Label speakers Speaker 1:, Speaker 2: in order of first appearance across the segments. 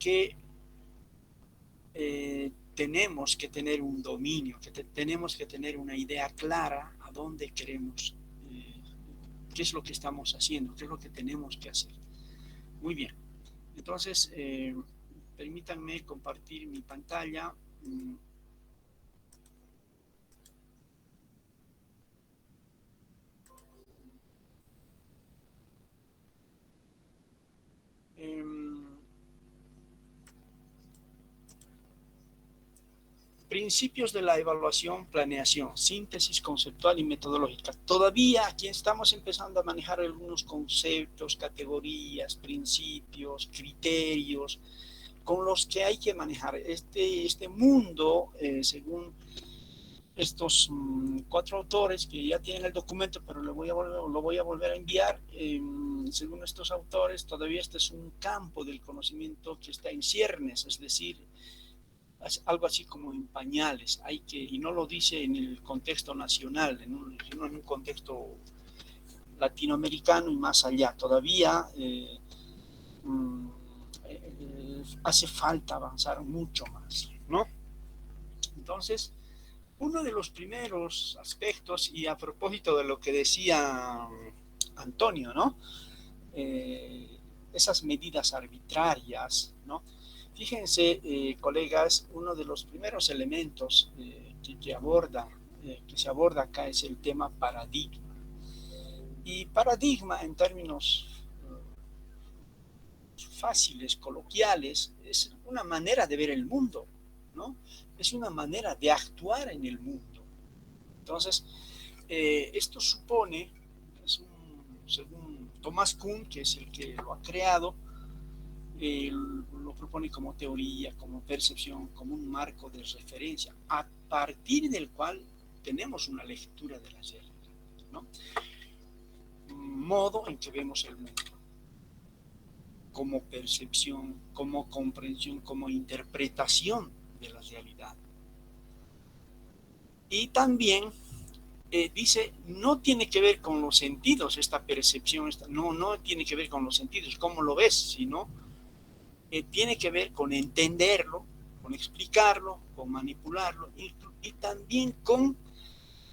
Speaker 1: que tenemos que tener un dominio, que tenemos que tener una idea clara a dónde queremos, qué es lo que estamos haciendo, qué es lo que tenemos que hacer. Muy bien, entonces permítanme compartir mi pantalla. Principios de la evaluación, planeación, síntesis conceptual y metodológica. Todavía aquí estamos empezando a manejar algunos conceptos, categorías, principios, criterios, con los que hay que manejar este mundo, según estos 4 autores que ya tienen el documento, pero lo voy a volver a enviar. Según estos autores, todavía este es un campo del conocimiento que está en ciernes, es decir, algo así como en pañales, y no lo dice en el contexto nacional, sino en un contexto latinoamericano y más allá. Todavía hace falta avanzar mucho más, ¿no? Entonces, uno de los primeros aspectos, y a propósito de lo que decía Antonio, ¿no? Esas medidas arbitrarias, ¿no? Fíjense, colegas, uno de los primeros elementos que se aborda acá es el tema paradigma. Y paradigma, en términos fáciles, coloquiales, es una manera de ver el mundo, ¿no? Es una manera de actuar en el mundo. Entonces, esto supone, según Thomas Kuhn, que es el que lo ha creado, lo propone como teoría, como percepción, como un marco de referencia, a partir del cual tenemos una lectura de la realidad, ¿no? Modo en que vemos el mundo, como percepción, como comprensión, como interpretación de la realidad. Y también dice, no tiene que ver con los sentidos, esta percepción, no tiene que ver con los sentidos, cómo lo ves, sino tiene que ver con entenderlo, con explicarlo, con manipularlo y también con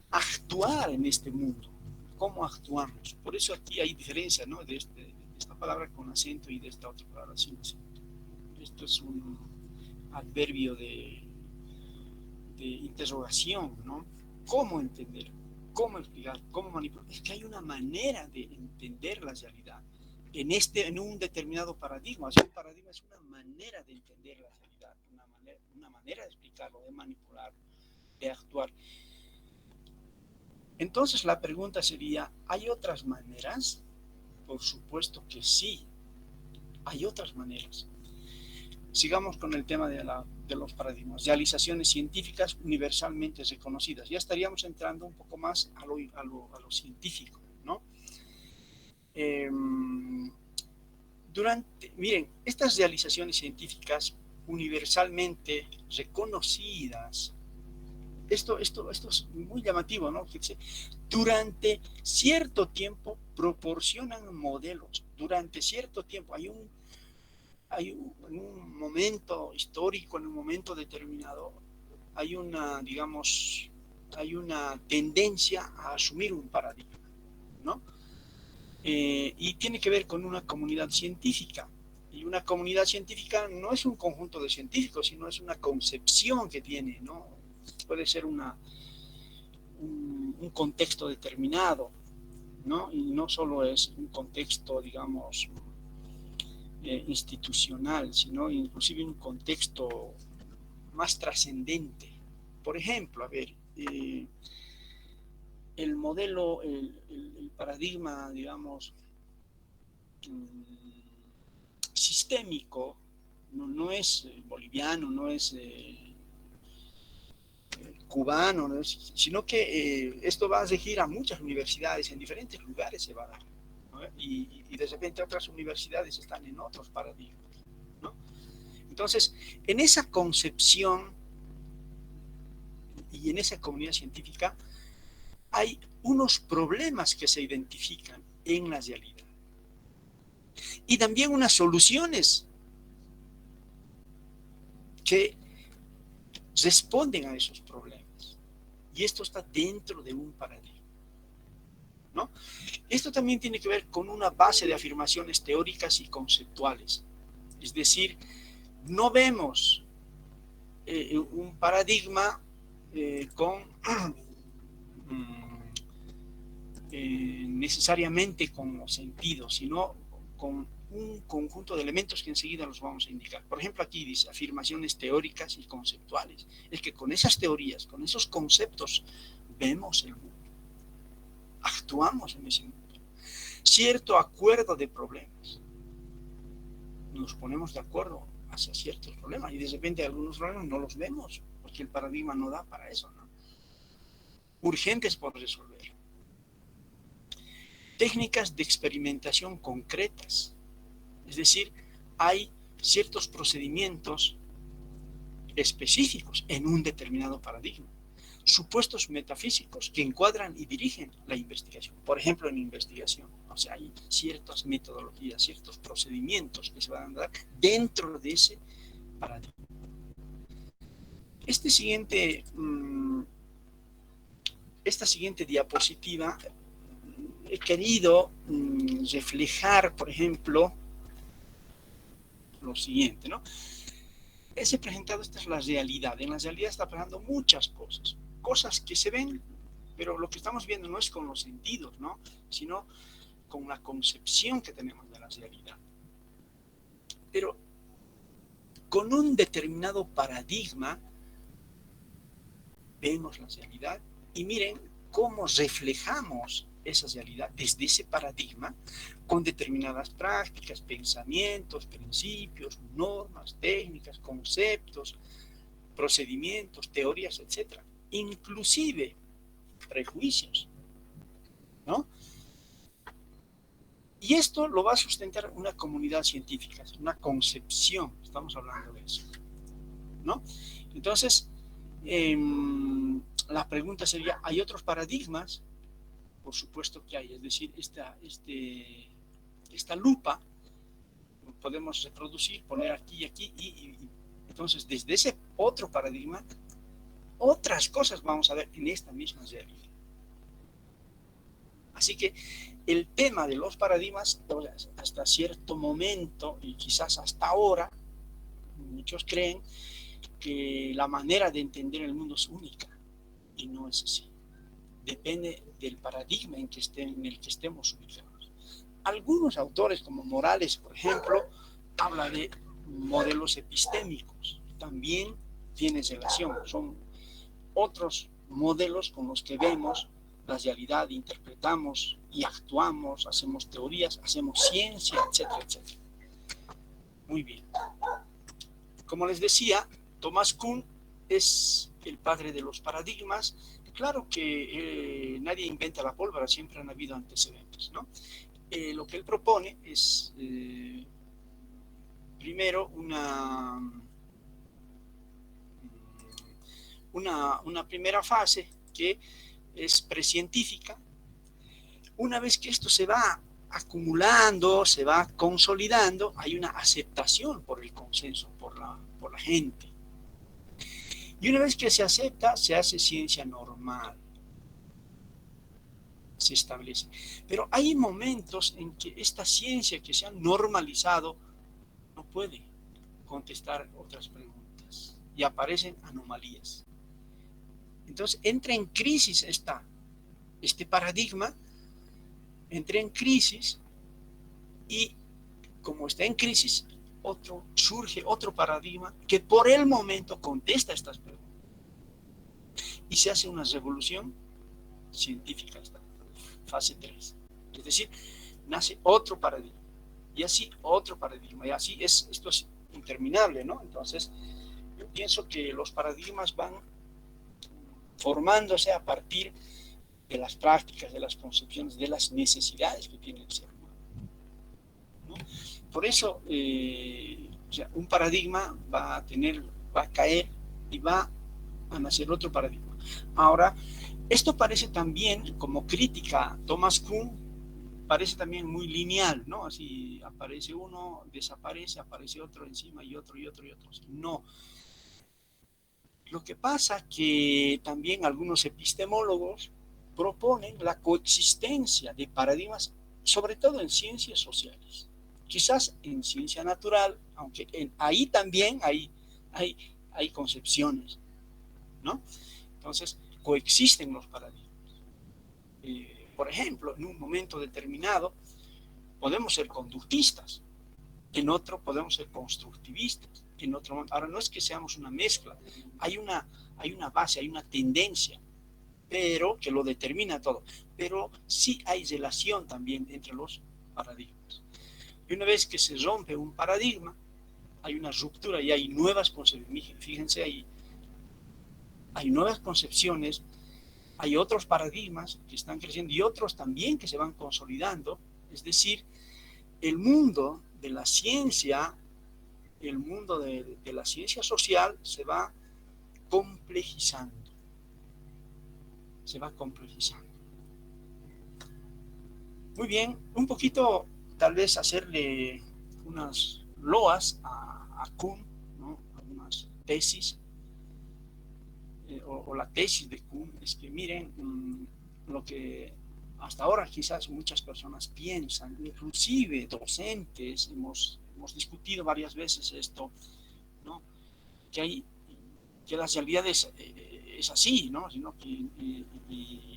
Speaker 1: actuar en este mundo, cómo actuamos. Por eso aquí hay diferencia, ¿no? De esta palabra con acento y de esta otra palabra sin acento. Esto es un adverbio de interrogación, ¿no? ¿Cómo entender? ¿Cómo explicar? ¿Cómo manipular? Es que hay una manera de entender la realidad en un determinado paradigma. O sea, un paradigma es una manera de entender la realidad, una manera de explicarlo, de manipularlo, de actuar. Entonces la pregunta sería, ¿hay otras maneras? Por supuesto que sí, hay otras maneras. Sigamos con el tema de los paradigmas, realizaciones científicas universalmente reconocidas. Ya estaríamos entrando un poco más a lo científico, ¿no? Miren, estas realizaciones científicas universalmente reconocidas, esto es muy llamativo, ¿no? Fíjense, durante cierto tiempo proporcionan modelos, durante cierto tiempo en un momento histórico, en un momento determinado, hay una tendencia a asumir un paradigma, ¿no? Y tiene que ver con una comunidad científica. Y una comunidad científica no es un conjunto de científicos, sino es una concepción que tiene, ¿no? Puede ser un contexto determinado, ¿no? Y no solo es un contexto, digamos, institucional, sino inclusive un contexto más trascendente. Por ejemplo, a ver, el modelo, el paradigma, digamos, sistémico, no es boliviano, no es cubano, ¿no? Sino que esto va a regir a muchas universidades, en diferentes lugares se va a dar, ¿no? Y de repente otras universidades están en otros paradigmas, ¿no? Entonces, en esa concepción y en esa comunidad científica hay unos problemas que se identifican en la realidad y también unas soluciones que responden a esos problemas. Y esto está dentro de un paradigma, ¿no? Esto también tiene que ver con una base de afirmaciones teóricas y conceptuales. Es decir, no vemos un paradigma con necesariamente con sentido, sino con un conjunto de elementos que enseguida los vamos a indicar. Por ejemplo, aquí dice afirmaciones teóricas y conceptuales. Es que con esas teorías, con esos conceptos, vemos el mundo, actuamos en ese mundo. Cierto acuerdo de problemas. Nos ponemos de acuerdo hacia ciertos problemas y de repente algunos problemas no los vemos porque el paradigma no da para eso, ¿no? Urgentes por resolver. Técnicas de experimentación concretas. Es decir, hay ciertos procedimientos específicos en un determinado paradigma. Supuestos metafísicos que encuadran y dirigen la investigación. Por ejemplo, en investigación, o sea, hay ciertas metodologías, ciertos procedimientos que se van a dar dentro de ese paradigma. Esta siguiente diapositiva he querido reflejar, por ejemplo, lo siguiente, ¿no? He presentado, esta es la realidad. En la realidad está pasando muchas cosas. Cosas que se ven, pero lo que estamos viendo no es con los sentidos, ¿no? Sino con la concepción que tenemos de la realidad. Pero con un determinado paradigma vemos la realidad y miren cómo reflejamos esa realidad desde ese paradigma con determinadas prácticas, pensamientos, principios, normas, técnicas, conceptos, procedimientos, teorías, etc. Inclusive prejuicios, ¿no? Y esto lo va a sustentar una comunidad científica, una concepción, estamos hablando de eso, ¿no? Entonces, la pregunta sería, ¿hay otros paradigmas? Por supuesto que hay, es decir, esta lupa podemos reproducir, poner aquí y aquí, y entonces desde ese otro paradigma, otras cosas vamos a ver en esta misma realidad. Así que el tema de los paradigmas, hasta cierto momento, y quizás hasta ahora, muchos creen que la manera de entender el mundo es única, y no es así. Depende del paradigma en el que estemos ubicados. Algunos autores, como Morales, por ejemplo, habla de modelos epistémicos. También tiene relación. Son otros modelos con los que vemos la realidad, interpretamos y actuamos, hacemos teorías, hacemos ciencia, etcétera, etcétera. Muy bien. Como les decía, Thomas Kuhn es el padre de los paradigmas. Claro que nadie inventa la pólvora, siempre han habido antecedentes, ¿no? Lo que él propone es, primero, una primera fase que es precientífica. Una vez que esto se va acumulando, se va consolidando, hay una aceptación por el consenso, por la gente. Y una vez que se acepta, se hace ciencia normal. Se establece. Pero hay momentos en que esta ciencia que se ha normalizado no puede contestar otras preguntas y aparecen anomalías. Entonces entra en crisis este paradigma, entra en crisis y como está en crisis, surge otro paradigma que por el momento contesta estas preguntas. Y se hace una revolución científica, esta fase 3. Es decir, nace otro paradigma. Y así otro paradigma. Y así esto es interminable, ¿no? Entonces, yo pienso que los paradigmas van formándose a partir de las prácticas, de las concepciones, de las necesidades que tiene el ser humano, ¿no? Por eso, o sea, un paradigma va a caer y va a nacer otro paradigma. Ahora, esto parece también, como crítica, Thomas Kuhn, parece también muy lineal, ¿no? Así aparece uno, desaparece, aparece otro encima y otro y otro y otro. No, Lo que pasa que también algunos epistemólogos proponen la coexistencia de paradigmas, sobre todo en ciencias sociales. Quizás en ciencia natural, aunque ahí también hay concepciones, ¿no? Entonces, coexisten los paradigmas. Por ejemplo, en un momento determinado podemos ser conductistas, en otro podemos ser constructivistas, en otro momento. Ahora, no es que seamos una mezcla, hay una base, hay una tendencia, pero que lo determina todo. Pero sí hay relación también entre los paradigmas. Y una vez que se rompe un paradigma, hay una ruptura y hay nuevas concepciones. Fíjense, hay nuevas concepciones, hay otros paradigmas que están creciendo y otros también que se van consolidando. Es decir, el mundo de la ciencia, el mundo de la ciencia social se va complejizando. Se va complejizando. Muy bien, un poquito tal vez hacerle unas loas a Kuhn, ¿no? Algunas tesis, o la tesis de Kuhn, es que miren lo que hasta ahora quizás muchas personas piensan, inclusive docentes, hemos discutido varias veces esto, ¿no? Que las realidades es así, ¿no? Sino que,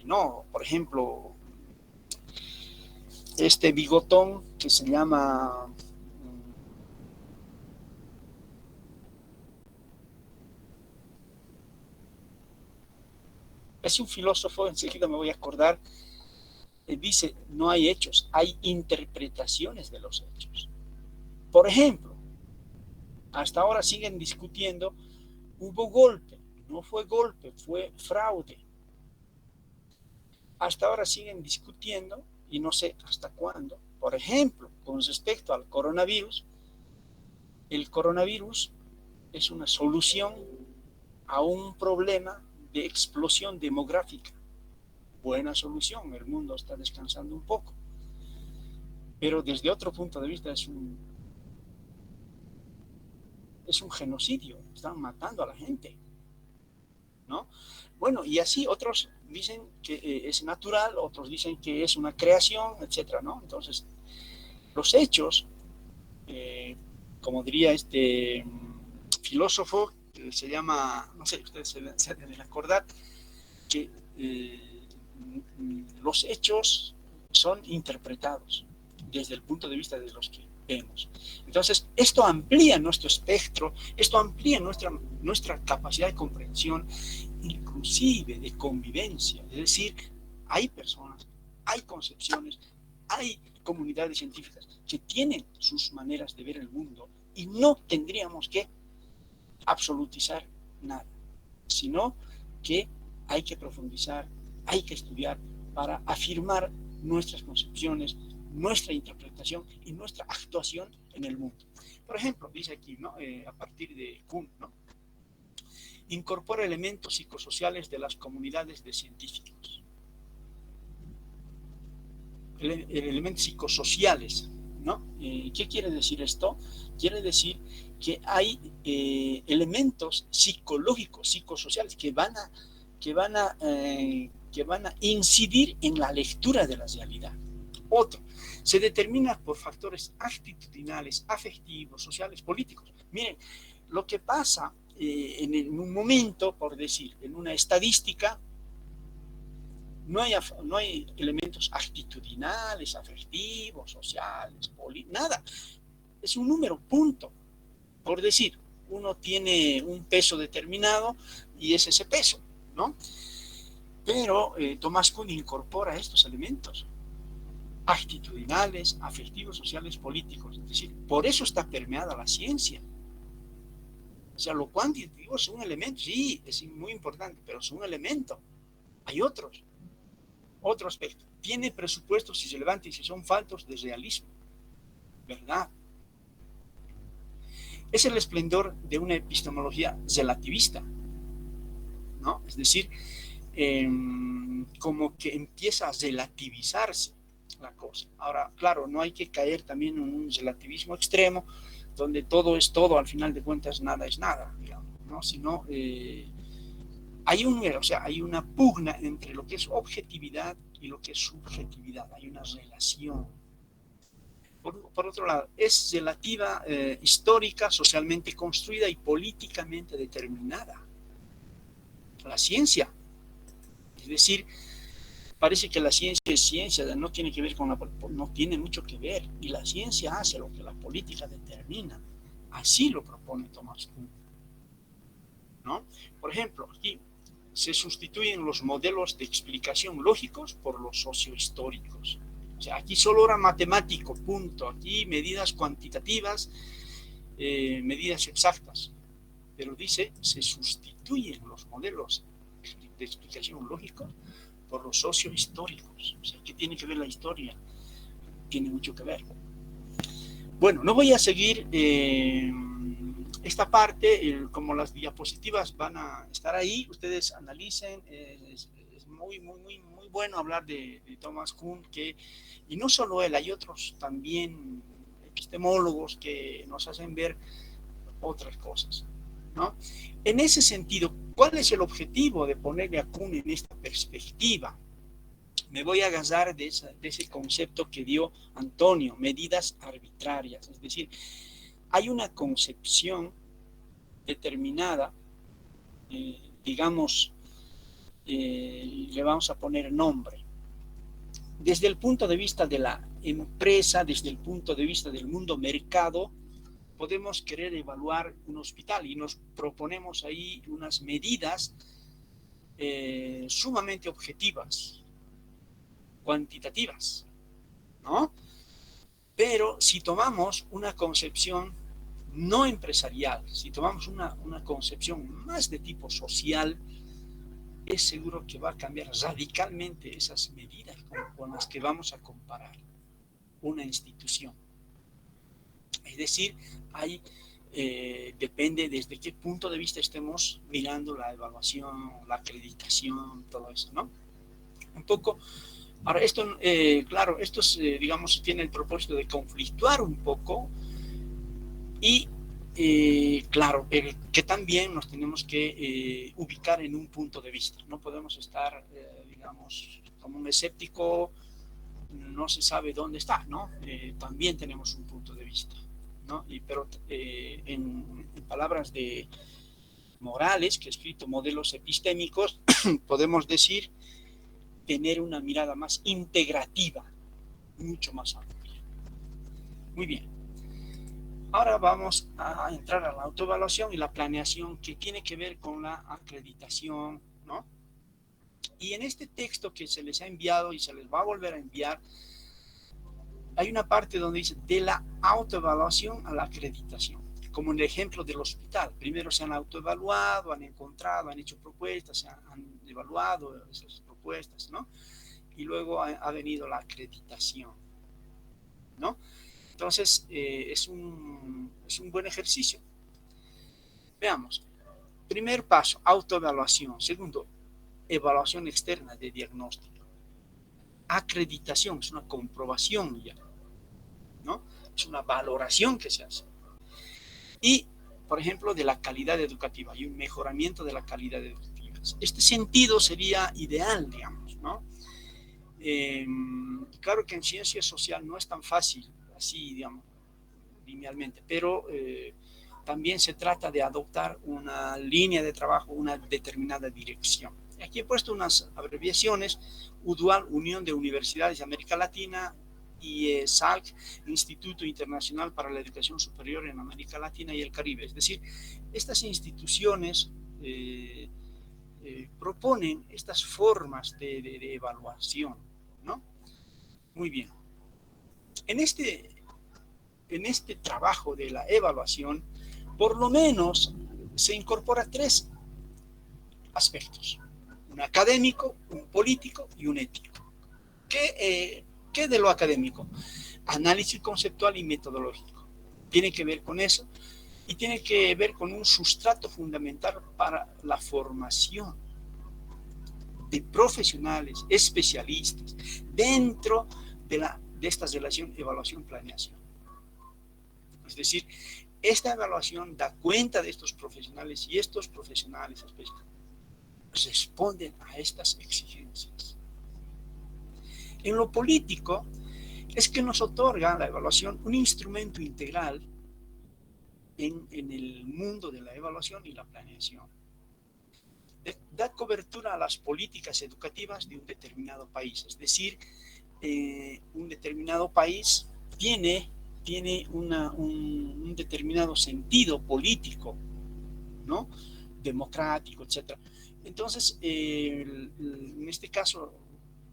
Speaker 1: no, por ejemplo, este bigotón que se llama es un filósofo, enseguida me voy a acordar, dice, no hay hechos, hay interpretaciones de los hechos. Por ejemplo, hasta ahora siguen discutiendo, hubo golpe, no fue golpe, fue fraude. Hasta ahora siguen discutiendo, y no sé hasta cuándo. Por ejemplo, con respecto al coronavirus, el coronavirus es una solución a un problema de explosión demográfica. Buena solución, el mundo está descansando un poco. Pero desde otro punto de vista es un genocidio, están matando a la gente, ¿no? Bueno, y así otros dicen que es natural, otros dicen que es una creación, etcétera, ¿no? Entonces, los hechos, como diría este filósofo, que se llama, no sé, ustedes se deben acordar, que los hechos son interpretados desde el punto de vista de los que vemos. Entonces, esto amplía nuestro espectro, esto amplía nuestra capacidad de comprensión, inclusive de convivencia. Es decir, hay personas, hay concepciones, hay comunidades científicas que tienen sus maneras de ver el mundo y no tendríamos que absolutizar nada, sino que hay que profundizar, hay que estudiar para afirmar nuestras concepciones, nuestra interpretación y nuestra actuación en el mundo. Por ejemplo, dice aquí, ¿no? A partir de Kuhn, ¿no? Incorpora elementos psicosociales de las comunidades de científicos. Elementos psicosociales, ¿no? ¿Qué quiere decir esto? Quiere decir que hay elementos psicológicos, psicosociales que van a incidir en la lectura de la realidad. Otro, se determina por factores actitudinales, afectivos, sociales, políticos. Miren, lo que pasa en un momento, por decir, en una estadística, no hay elementos actitudinales, afectivos, sociales, nada. Es un número, punto. Por decir, uno tiene un peso determinado y es ese peso, ¿no? Pero Tomás Kuhn incorpora estos elementos actitudinales, afectivos, sociales, políticos. Es decir, por eso está permeada la ciencia. O sea, lo cuantitativo es un elemento, sí, es muy importante, pero es un elemento. Hay otro aspecto. Tiene presupuestos si se levantan y si son faltos de realismo, ¿verdad? Es el esplendor de una epistemología relativista, ¿no? Es decir, como que empieza a relativizarse la cosa. Ahora, claro, no hay que caer también en un relativismo extremo, donde todo es todo, al final de cuentas nada es nada, digamos, ¿no? Sino hay una pugna entre lo que es objetividad y lo que es subjetividad, hay una relación. Por otro lado, es relativa, histórica, socialmente construida y políticamente determinada. La ciencia, es decir, parece que la ciencia es ciencia, no tiene que ver con no tiene mucho que ver, y la ciencia hace lo que la política determina. Así lo propone Thomas Kuhn, ¿no? Por ejemplo, aquí se sustituyen los modelos de explicación lógicos por los sociohistóricos. O sea, aquí solo era matemático, punto. Aquí medidas cuantitativas, medidas exactas. Pero dice, se sustituyen los modelos de explicación lógicos por los sociohistóricos. O sea, ¿qué tiene que ver la historia? Tiene mucho que ver. Bueno, no voy a seguir esta parte, como las diapositivas van a estar ahí, ustedes analicen, es muy bueno hablar de Thomas Kuhn, y no solo él, hay otros también epistemólogos que nos hacen ver otras cosas, ¿no? En ese sentido, ¿cuál es el objetivo de ponerle a Kuhn en esta perspectiva? Me voy a agarrar de ese concepto que dio Antonio, medidas arbitrarias, es decir, hay una concepción determinada, digamos, le vamos a poner nombre. Desde el punto de vista de la empresa, desde el punto de vista del mundo mercado, podemos querer evaluar un hospital y nos proponemos ahí unas medidas sumamente objetivas, cuantitativas, ¿no? Pero si tomamos una concepción no empresarial, si tomamos una concepción más de tipo social, es seguro que va a cambiar radicalmente esas medidas con las que vamos a comparar una institución. Es decir, ahí depende desde qué punto de vista estemos mirando la evaluación, la acreditación, todo eso, ¿no? Un poco. Ahora, esto, claro, esto digamos, tiene el propósito de conflictuar un poco y, claro, que también nos tenemos que ubicar en un punto de vista. No podemos estar, digamos, como un escéptico, no se sabe dónde está, ¿no? También tenemos un punto de vista, ¿no? Pero en palabras de Morales, que ha escrito Modelos Epistémicos, podemos decir tener una mirada más integrativa, mucho más amplia. Muy bien. Ahora vamos a entrar a la autoevaluación y la planeación, que tiene que ver con la acreditación, ¿no? Y en este texto que se les ha enviado y se les va a volver a enviar, hay una parte donde dice de la autoevaluación a la acreditación, como en el ejemplo del hospital. Primero se han autoevaluado, han encontrado, han hecho propuestas, se han evaluado esas propuestas, ¿no? Y luego ha venido la acreditación, ¿no? Entonces, es un buen ejercicio. Veamos. Primer paso, autoevaluación. Segundo, evaluación externa de diagnóstico. Acreditación, es una comprobación ya, ¿no? Es una valoración que se hace. Y, por ejemplo, de la calidad educativa. Hay un mejoramiento de la calidad educativa. Este sentido sería ideal, digamos, ¿no? Claro que en ciencia social no es tan fácil, así, digamos, linealmente, pero también se trata de adoptar una línea de trabajo, una determinada dirección. Aquí he puesto unas abreviaciones: UDUAL, Unión de Universidades de América Latina, y SALC, Instituto Internacional para la Educación Superior en América Latina y el Caribe. Es decir, estas instituciones proponen estas formas de evaluación, ¿no? Muy bien. En este trabajo de la evaluación, por lo menos se incorpora tres aspectos: un académico, un político y un ético. ¿Qué de lo académico? Análisis conceptual y metodológico. Tiene que ver con eso y tiene que ver con un sustrato fundamental para la formación de profesionales, especialistas, dentro de esta relación evaluación-planeación. Es decir, esta evaluación da cuenta de estos profesionales y estos profesionales responden a estas exigencias. En lo político, es que nos otorga la evaluación un instrumento integral en el mundo de la evaluación y la planeación. Da cobertura a las políticas educativas de un determinado país, es decir, un determinado país tiene un determinado sentido político, ¿no? Democrático, etc. Entonces, en este caso,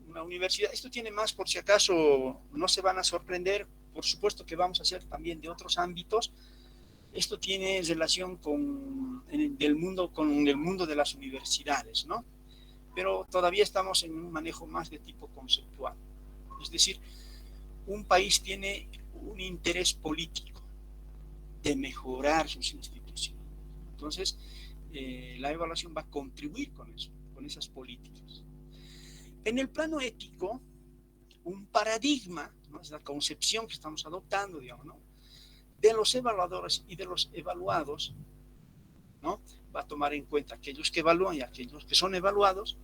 Speaker 1: una universidad, esto tiene más, por si acaso no se van a sorprender, por supuesto que vamos a hacer también de otros ámbitos. Esto tiene relación con el mundo de las universidades, ¿no? Pero todavía estamos en un manejo más de tipo conceptual. Es decir, un país tiene un interés político de mejorar sus instituciones. Entonces, la evaluación va a contribuir con eso, con esas políticas. En el plano ético, un paradigma, ¿no? Es la concepción que estamos adoptando, digamos, ¿no? De los evaluadores y de los evaluados, ¿no? Va a tomar en cuenta aquellos que evalúan y aquellos que son evaluados,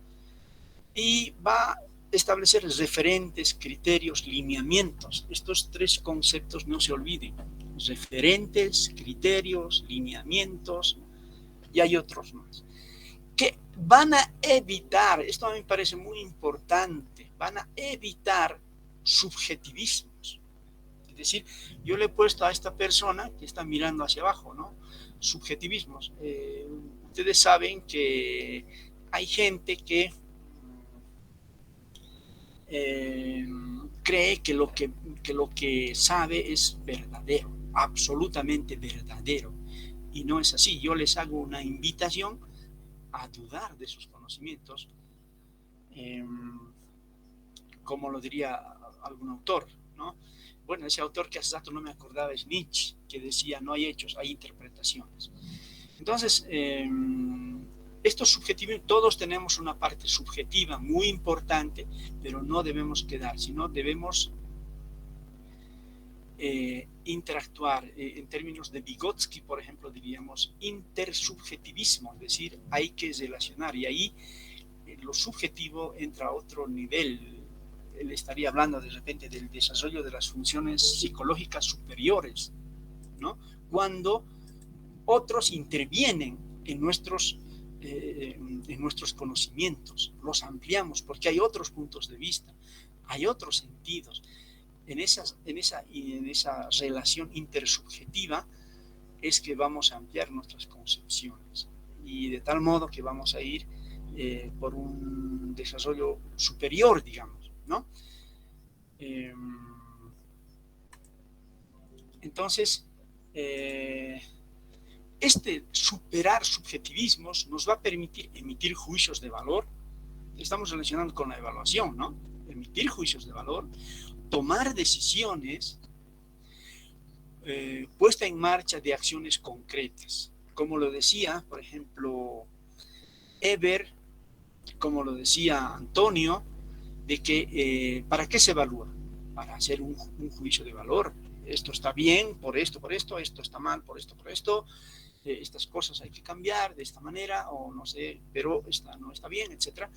Speaker 1: y va a establecer referentes, criterios, lineamientos. Estos tres conceptos no se olviden: referentes, criterios, lineamientos, y hay otros más, que van a evitar, esto a mí me parece muy importante, van a evitar subjetivismos. Es decir, yo le he puesto a esta persona que está mirando hacia abajo, ¿no? Subjetivismos. Ustedes saben que hay gente que cree que lo que sabe es verdadero, absolutamente verdadero, y no es así. Yo les hago una invitación a dudar de sus conocimientos, como lo diría algún autor, ¿no? Bueno, ese autor que hace rato no me acordaba es Nietzsche, que decía: no hay hechos, hay interpretaciones. Entonces, estos subjetivos, todos tenemos una parte subjetiva muy importante, pero no debemos quedar, sino debemos interactuar. En términos de Vygotsky, por ejemplo, diríamos intersubjetivismo, es decir, hay que relacionar, y ahí lo subjetivo entra a otro nivel. Él estaría hablando de repente del desarrollo de las funciones psicológicas superiores, ¿no? Cuando otros intervienen en nuestros conocimientos, los ampliamos porque hay otros puntos de vista, hay otros sentidos. En esa relación intersubjetiva es que vamos a ampliar nuestras concepciones, y de tal modo que vamos a ir por un desarrollo superior, digamos, ¿no? Entonces, superar subjetivismos nos va a permitir emitir juicios de valor. Estamos relacionando con la evaluación, ¿no? Emitir juicios de valor, tomar decisiones, puesta en marcha de acciones concretas. Como lo decía, por ejemplo, Eber, como lo decía Antonio, de que ¿para qué se evalúa? Para hacer un juicio de valor. Esto está bien por esto, esto está mal por esto, estas cosas hay que cambiar de esta manera, o no sé, pero esta no está bien, etc.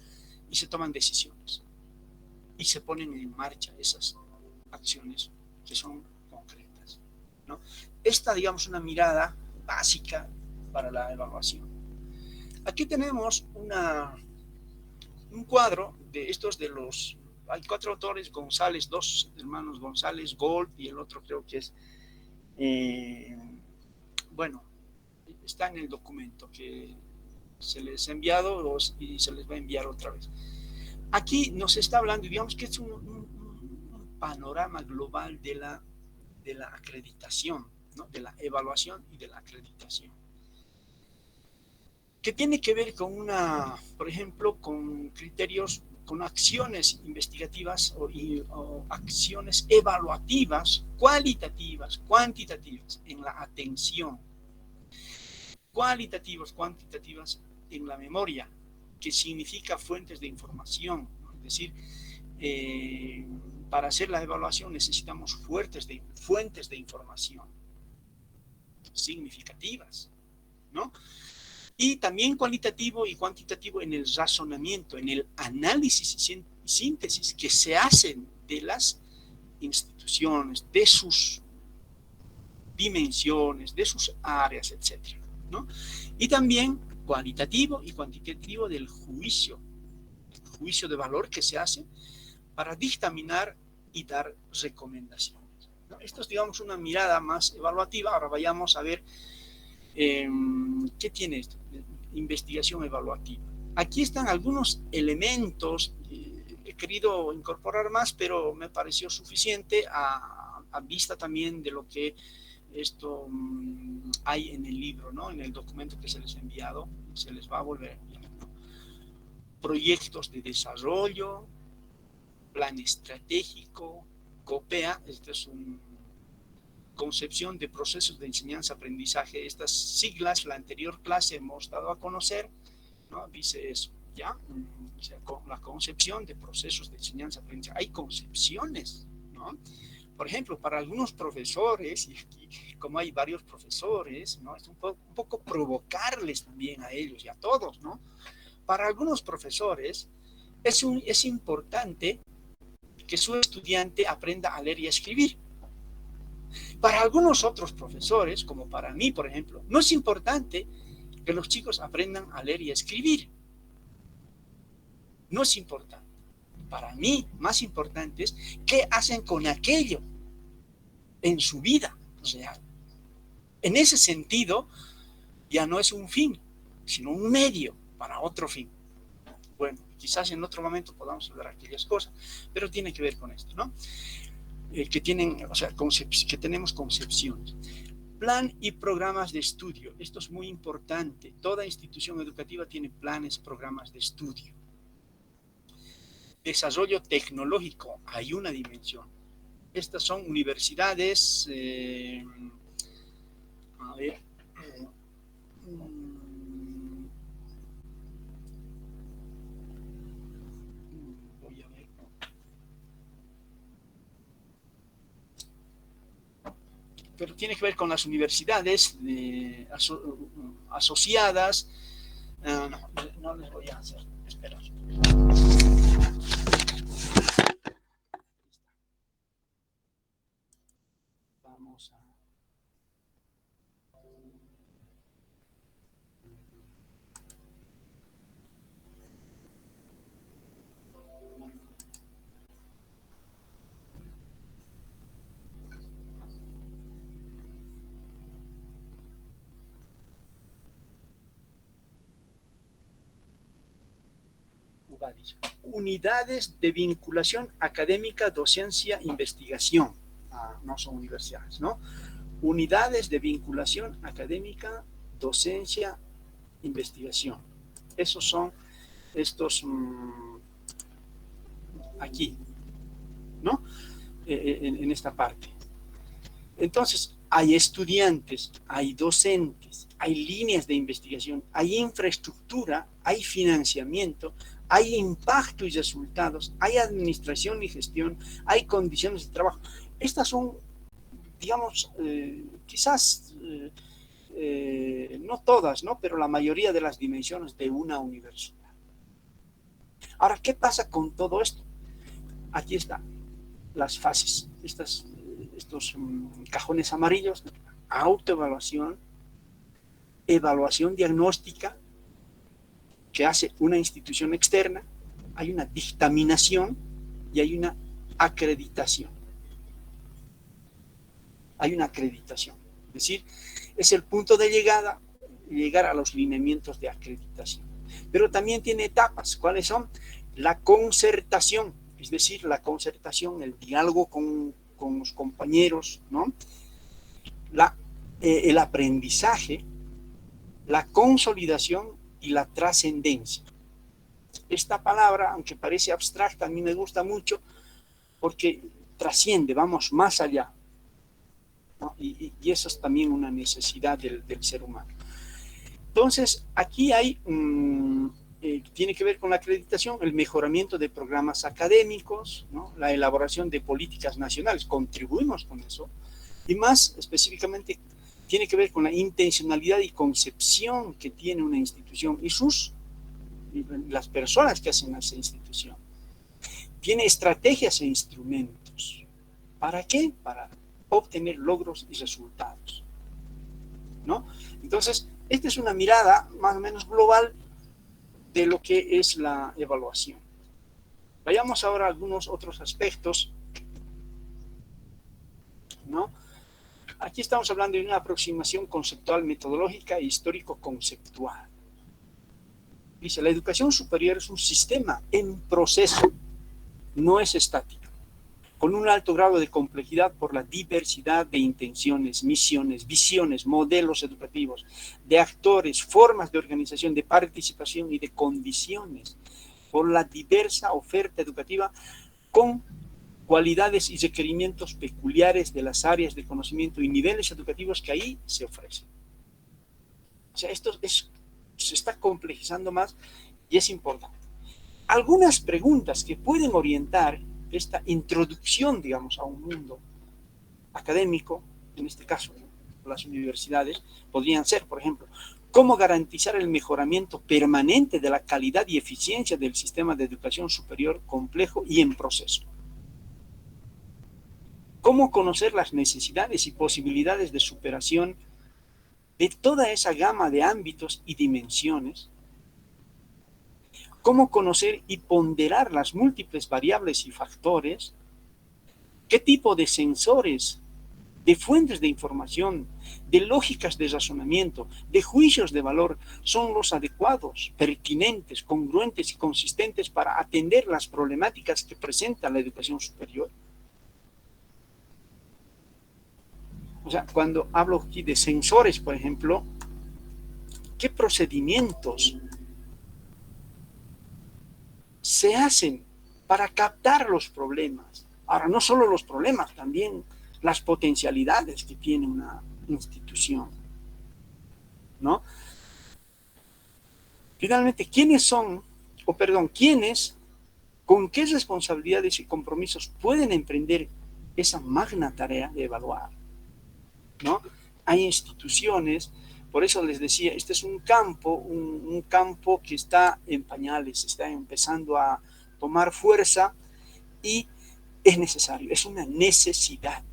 Speaker 1: Y se toman decisiones. Y se ponen en marcha esas acciones que son concretas, ¿no? Esta, digamos, una mirada básica para la evaluación. Aquí tenemos un cuadro de estos de los... Hay 4 autores, González, 2 hermanos González, Gold, y el otro creo que es... bueno, está en el documento que se les ha enviado y se les va a enviar otra vez. Aquí nos está hablando, digamos que es un panorama global de la acreditación, ¿no? De la evaluación y de la acreditación, que tiene que ver con por ejemplo, con criterios, con acciones investigativas o acciones evaluativas, cualitativas, cuantitativas en la atención, cualitativas, cuantitativas en la memoria, que significa fuentes de información, ¿no? Es decir, para hacer la evaluación necesitamos fuentes de información significativas, ¿no? Y también cualitativo y cuantitativo en el razonamiento, en el análisis y síntesis que se hacen de las instituciones, de sus dimensiones, de sus áreas, etcétera, ¿no? Y también cualitativo y cuantitativo del juicio, el juicio de valor que se hace para dictaminar y dar recomendaciones, ¿no? Esto es, digamos, una mirada más evaluativa. Ahora vayamos a ver ¿qué tiene esto? Investigación evaluativa. Aquí están algunos elementos, he querido incorporar más, pero me pareció suficiente a vista también de lo que esto hay en el libro, ¿no? En el documento que se les ha enviado, se les va a volver a enviar, ¿no? Proyectos de desarrollo, plan estratégico, COPEA, este es un concepción de procesos de enseñanza-aprendizaje. Estas siglas, la anterior clase hemos dado a conocer, ¿no? Dice eso, ¿ya? O sea, la concepción de procesos de enseñanza-aprendizaje. Hay concepciones, ¿no? Por ejemplo, para algunos profesores, y aquí, como hay varios profesores, ¿no? Es un poco provocarles también a ellos y a todos, ¿no? Para algunos profesores es importante que su estudiante aprenda a leer y a escribir. Para algunos otros profesores, como para mí, por ejemplo, no es importante que los chicos aprendan a leer y a escribir. No es importante. Para mí, más importante es qué hacen con aquello en su vida. O sea, en ese sentido, ya no es un fin, sino un medio para otro fin. Bueno, quizás en otro momento podamos hablar de aquellas cosas, pero tiene que ver con esto, ¿no? Que tienen, o sea, que tenemos concepciones. Plan y programas de estudio. Esto es muy importante. Toda institución educativa tiene planes, programas de estudio. Desarrollo tecnológico. Hay una dimensión. Estas son universidades. A ver. Voy a ver. Pero tiene que ver con las universidades asociadas. No les voy a hacer esperar. Vamos a... Unidades de vinculación académica, docencia, investigación. No son universidades, ¿no? Unidades de vinculación académica, docencia, investigación. Esos son estos aquí, ¿no? En esta parte. Entonces, hay estudiantes, hay docentes, hay líneas de investigación, hay infraestructura, hay financiamiento, hay impacto y resultados, hay administración y gestión, hay condiciones de trabajo. Estas son, digamos, quizás no todas, ¿no? Pero la mayoría de las dimensiones de una universidad. Ahora, ¿qué pasa con todo esto? Aquí están las fases, estos cajones amarillos: autoevaluación, evaluación diagnóstica que hace una institución externa, hay una dictaminación y hay una acreditación. Hay una acreditación, es decir, es el punto de llegada, llegar a los lineamientos de acreditación. Pero también tiene etapas. ¿Cuáles son? La concertación, es decir, la concertación, el diálogo con los compañeros, ¿no? El aprendizaje, la consolidación y la trascendencia. Esta palabra, aunque parece abstracta, a mí me gusta mucho porque trasciende, vamos más allá, ¿no? Y eso es también una necesidad del ser humano. Entonces, aquí hay, tiene que ver con la acreditación, el mejoramiento de programas académicos, ¿no? La elaboración de políticas nacionales, contribuimos con eso, y más específicamente tiene que ver con la intencionalidad y concepción que tiene una institución y las personas que hacen esa institución. Tiene estrategias e instrumentos. ¿Para qué? Para obtener logros y resultados, ¿no? Entonces, esta es una mirada más o menos global de lo que es la evaluación. Vayamos ahora a algunos otros aspectos, ¿no? Aquí estamos hablando de una aproximación conceptual, metodológica e histórico-conceptual. Dice, la educación superior es un sistema en proceso, no es estático, con un alto grado de complejidad por la diversidad de intenciones, misiones, visiones, modelos educativos, de actores, formas de organización, de participación y de condiciones, por la diversa oferta educativa con cualidades y requerimientos peculiares de las áreas de conocimiento y niveles educativos que ahí se ofrecen. O sea, se está complejizando más y es importante. Algunas preguntas que pueden orientar esta introducción, digamos, a un mundo académico, en este caso, las universidades, podrían ser, por ejemplo, ¿cómo garantizar el mejoramiento permanente de la calidad y eficiencia del sistema de educación superior complejo y en proceso? ¿Cómo conocer las necesidades y posibilidades de superación de toda esa gama de ámbitos y dimensiones? ¿Cómo conocer y ponderar las múltiples variables y factores? ¿Qué tipo de sensores, de fuentes de información, de lógicas de razonamiento, de juicios de valor son los adecuados, pertinentes, congruentes y consistentes para atender las problemáticas que presenta la educación superior? O sea, cuando hablo aquí de sensores, por ejemplo, ¿qué procedimientos se hacen para captar los problemas? Ahora, no solo los problemas, también las potencialidades que tiene una institución, ¿no? Finalmente, ¿quiénes, con qué responsabilidades y compromisos pueden emprender esa magna tarea de evaluar, ¿no? Hay instituciones, por eso les decía, este es un campo que está en pañales, está empezando a tomar fuerza y es necesario, es una necesidad.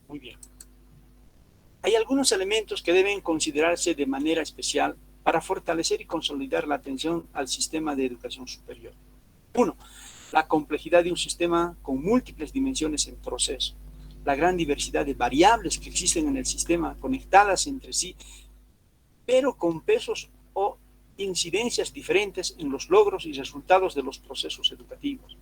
Speaker 1: Muy bien. Hay algunos elementos que deben considerarse de manera especial para fortalecer y consolidar la atención al sistema de educación superior. 1. La complejidad de un sistema con múltiples dimensiones en proceso. La gran diversidad de variables que existen en el sistema conectadas entre sí, pero con pesos o incidencias diferentes en los logros y resultados de los procesos educativos.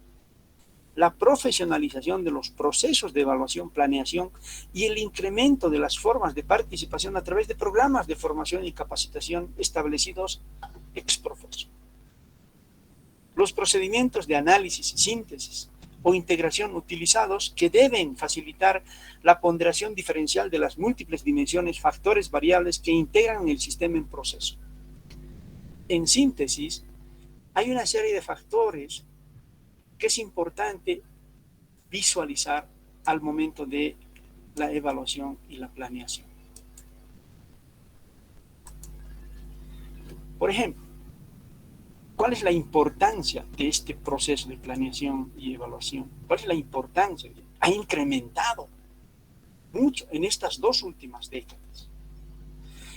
Speaker 1: La profesionalización de los procesos de evaluación, planeación y el incremento de las formas de participación a través de programas de formación y capacitación establecidos ex professo. Los procedimientos de análisis y síntesis o integración utilizados que deben facilitar la ponderación diferencial de las múltiples dimensiones, factores, variables que integran el sistema en proceso. En síntesis, hay una serie de factores que es importante visualizar al momento de la evaluación y la planeación. Por ejemplo, ¿cuál es la importancia de este proceso de planeación y evaluación? ¿Cuál es la importancia? Ha incrementado mucho en estas 2 últimas décadas.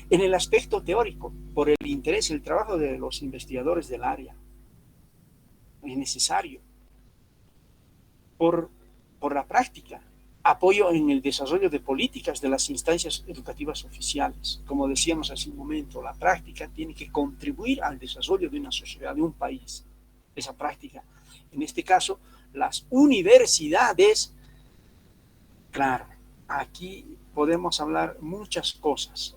Speaker 1: En el aspecto teórico, por el interés, el trabajo de los investigadores del área, es necesario. Por la práctica, apoyo en el desarrollo de políticas de las instancias educativas oficiales. Como decíamos hace un momento, la práctica tiene que contribuir al desarrollo de una sociedad, de un país. Esa práctica, en este caso, las universidades, claro, aquí podemos hablar muchas cosas.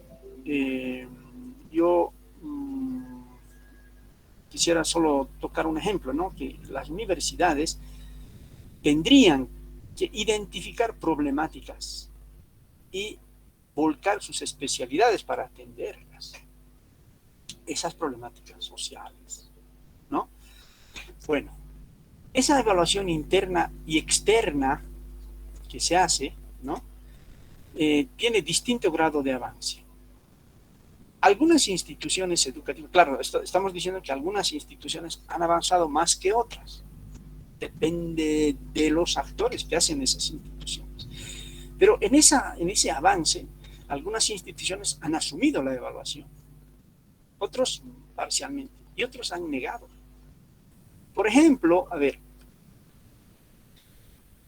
Speaker 1: Yo quisiera solo tocar un ejemplo, ¿no? Que las universidades tendrían que identificar problemáticas y volcar sus especialidades para atenderlas. Esas problemáticas sociales, ¿no? Bueno, Esa evaluación interna y externa que se hace, ¿no? Tiene distinto grado de avance. Algunas instituciones educativas, claro, estamos diciendo que algunas instituciones han avanzado más que otras. Depende de los actores que hacen esas instituciones. Pero en ese avance, algunas instituciones han asumido la evaluación, otros parcialmente, y otros han negado. Por ejemplo, a ver,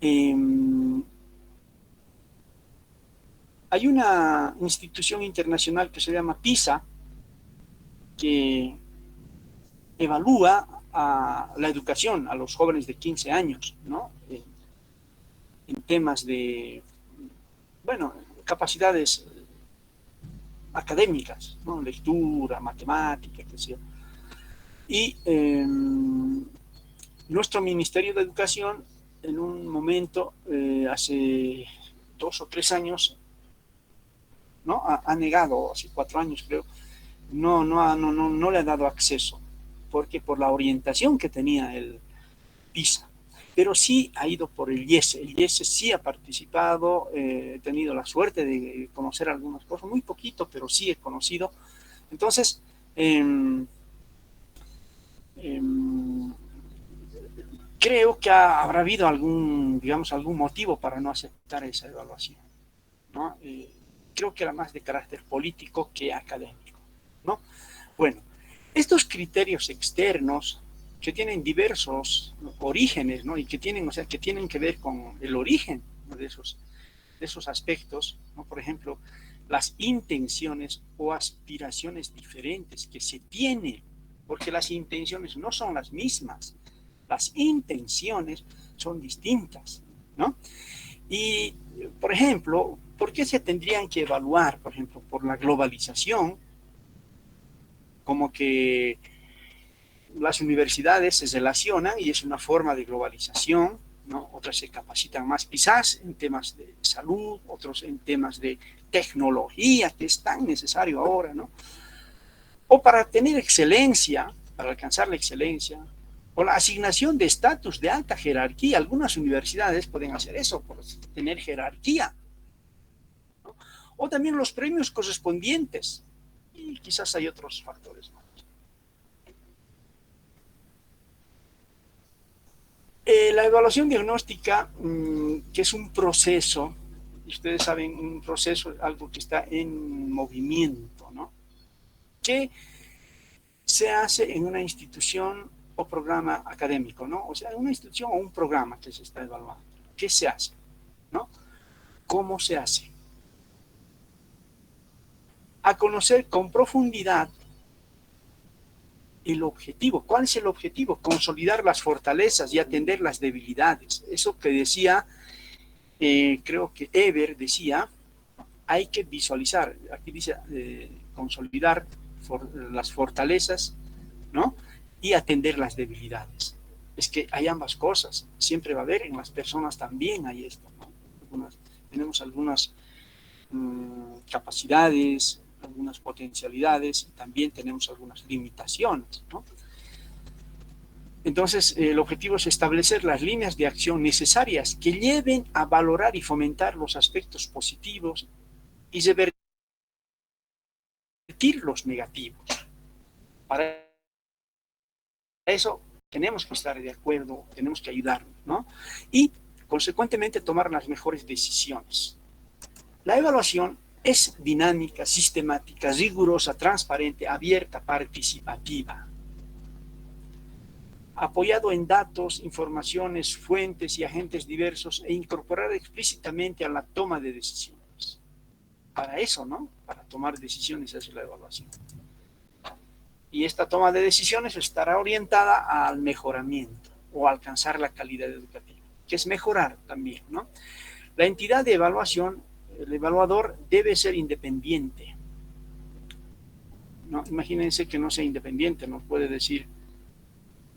Speaker 1: eh, hay una institución internacional que se llama PISA, que evalúa a la educación a los jóvenes de 15 años, ¿no? En temas de, bueno, capacidades académicas, ¿no? Lectura, matemática, qué sé yo. Y nuestro Ministerio de Educación, en un momento, hace 2 o 3 años, ¿no? Ha negado, hace 4 años creo, no le ha dado acceso, porque por la orientación que tenía el PISA, pero sí ha ido por el IESE. El IESE sí ha participado, he tenido la suerte de conocer algunas cosas, muy poquito, pero sí he conocido. Entonces, creo que habrá habido algún motivo para no aceptar esa evaluación, ¿no? Creo que era más de carácter político que académico, ¿no? Bueno, estos criterios externos que tienen diversos orígenes, ¿no? Y que tienen, o sea, que tienen que ver con el origen, ¿no? de esos aspectos, ¿no? Por ejemplo, las intenciones o aspiraciones diferentes que se tienen, porque las intenciones no son las mismas, las intenciones son distintas, ¿no? Y, por ejemplo, ¿por qué se tendrían que evaluar? Por ejemplo, por la globalización, como que las universidades se relacionan y es una forma de globalización, ¿no? Otras se capacitan más quizás en temas de salud, otros en temas de tecnología, que es tan necesario ahora, ¿no? O para tener excelencia, para alcanzar la excelencia, o la asignación de estatus de alta jerarquía. Algunas universidades pueden hacer eso, por tener jerarquía, ¿no? O también los premios correspondientes, y quizás hay otros factores, ¿no? La evaluación diagnóstica, que es un proceso, y ustedes saben, un proceso es algo que está en movimiento, ¿no? Que se hace en una institución o programa académico, ¿no? O sea, una institución o un programa que se está evaluando. ¿Qué se hace? ¿No? ¿Cómo se hace? A conocer con profundidad el objetivo. ¿Cuál es el objetivo? Consolidar las fortalezas y atender las debilidades. Eso que decía, creo que Eber decía, hay que visualizar, aquí dice consolidar las fortalezas, ¿no? Y atender las debilidades. Es que hay ambas cosas, siempre va a haber, en las personas también hay esto, ¿no? Tenemos algunas capacidades, algunas potencialidades, y también tenemos algunas limitaciones, ¿no? Entonces, el objetivo es establecer las líneas de acción necesarias que lleven a valorar y fomentar los aspectos positivos y revertir los negativos. Para eso tenemos que estar de acuerdo, tenemos que ayudarnos, ¿no? Y, consecuentemente, tomar las mejores decisiones. La evaluación es dinámica, sistemática, rigurosa, transparente, abierta, participativa, apoyado en datos, informaciones, fuentes y agentes diversos e incorporada explícitamente a la toma de decisiones. Para eso, ¿no? Para tomar decisiones es la evaluación. Y esta toma de decisiones estará orientada al mejoramiento o a alcanzar la calidad educativa, que es mejorar también, ¿no? La entidad de evaluación, el evaluador, debe ser independiente, ¿no? Imagínense que no sea independiente, nos puede decir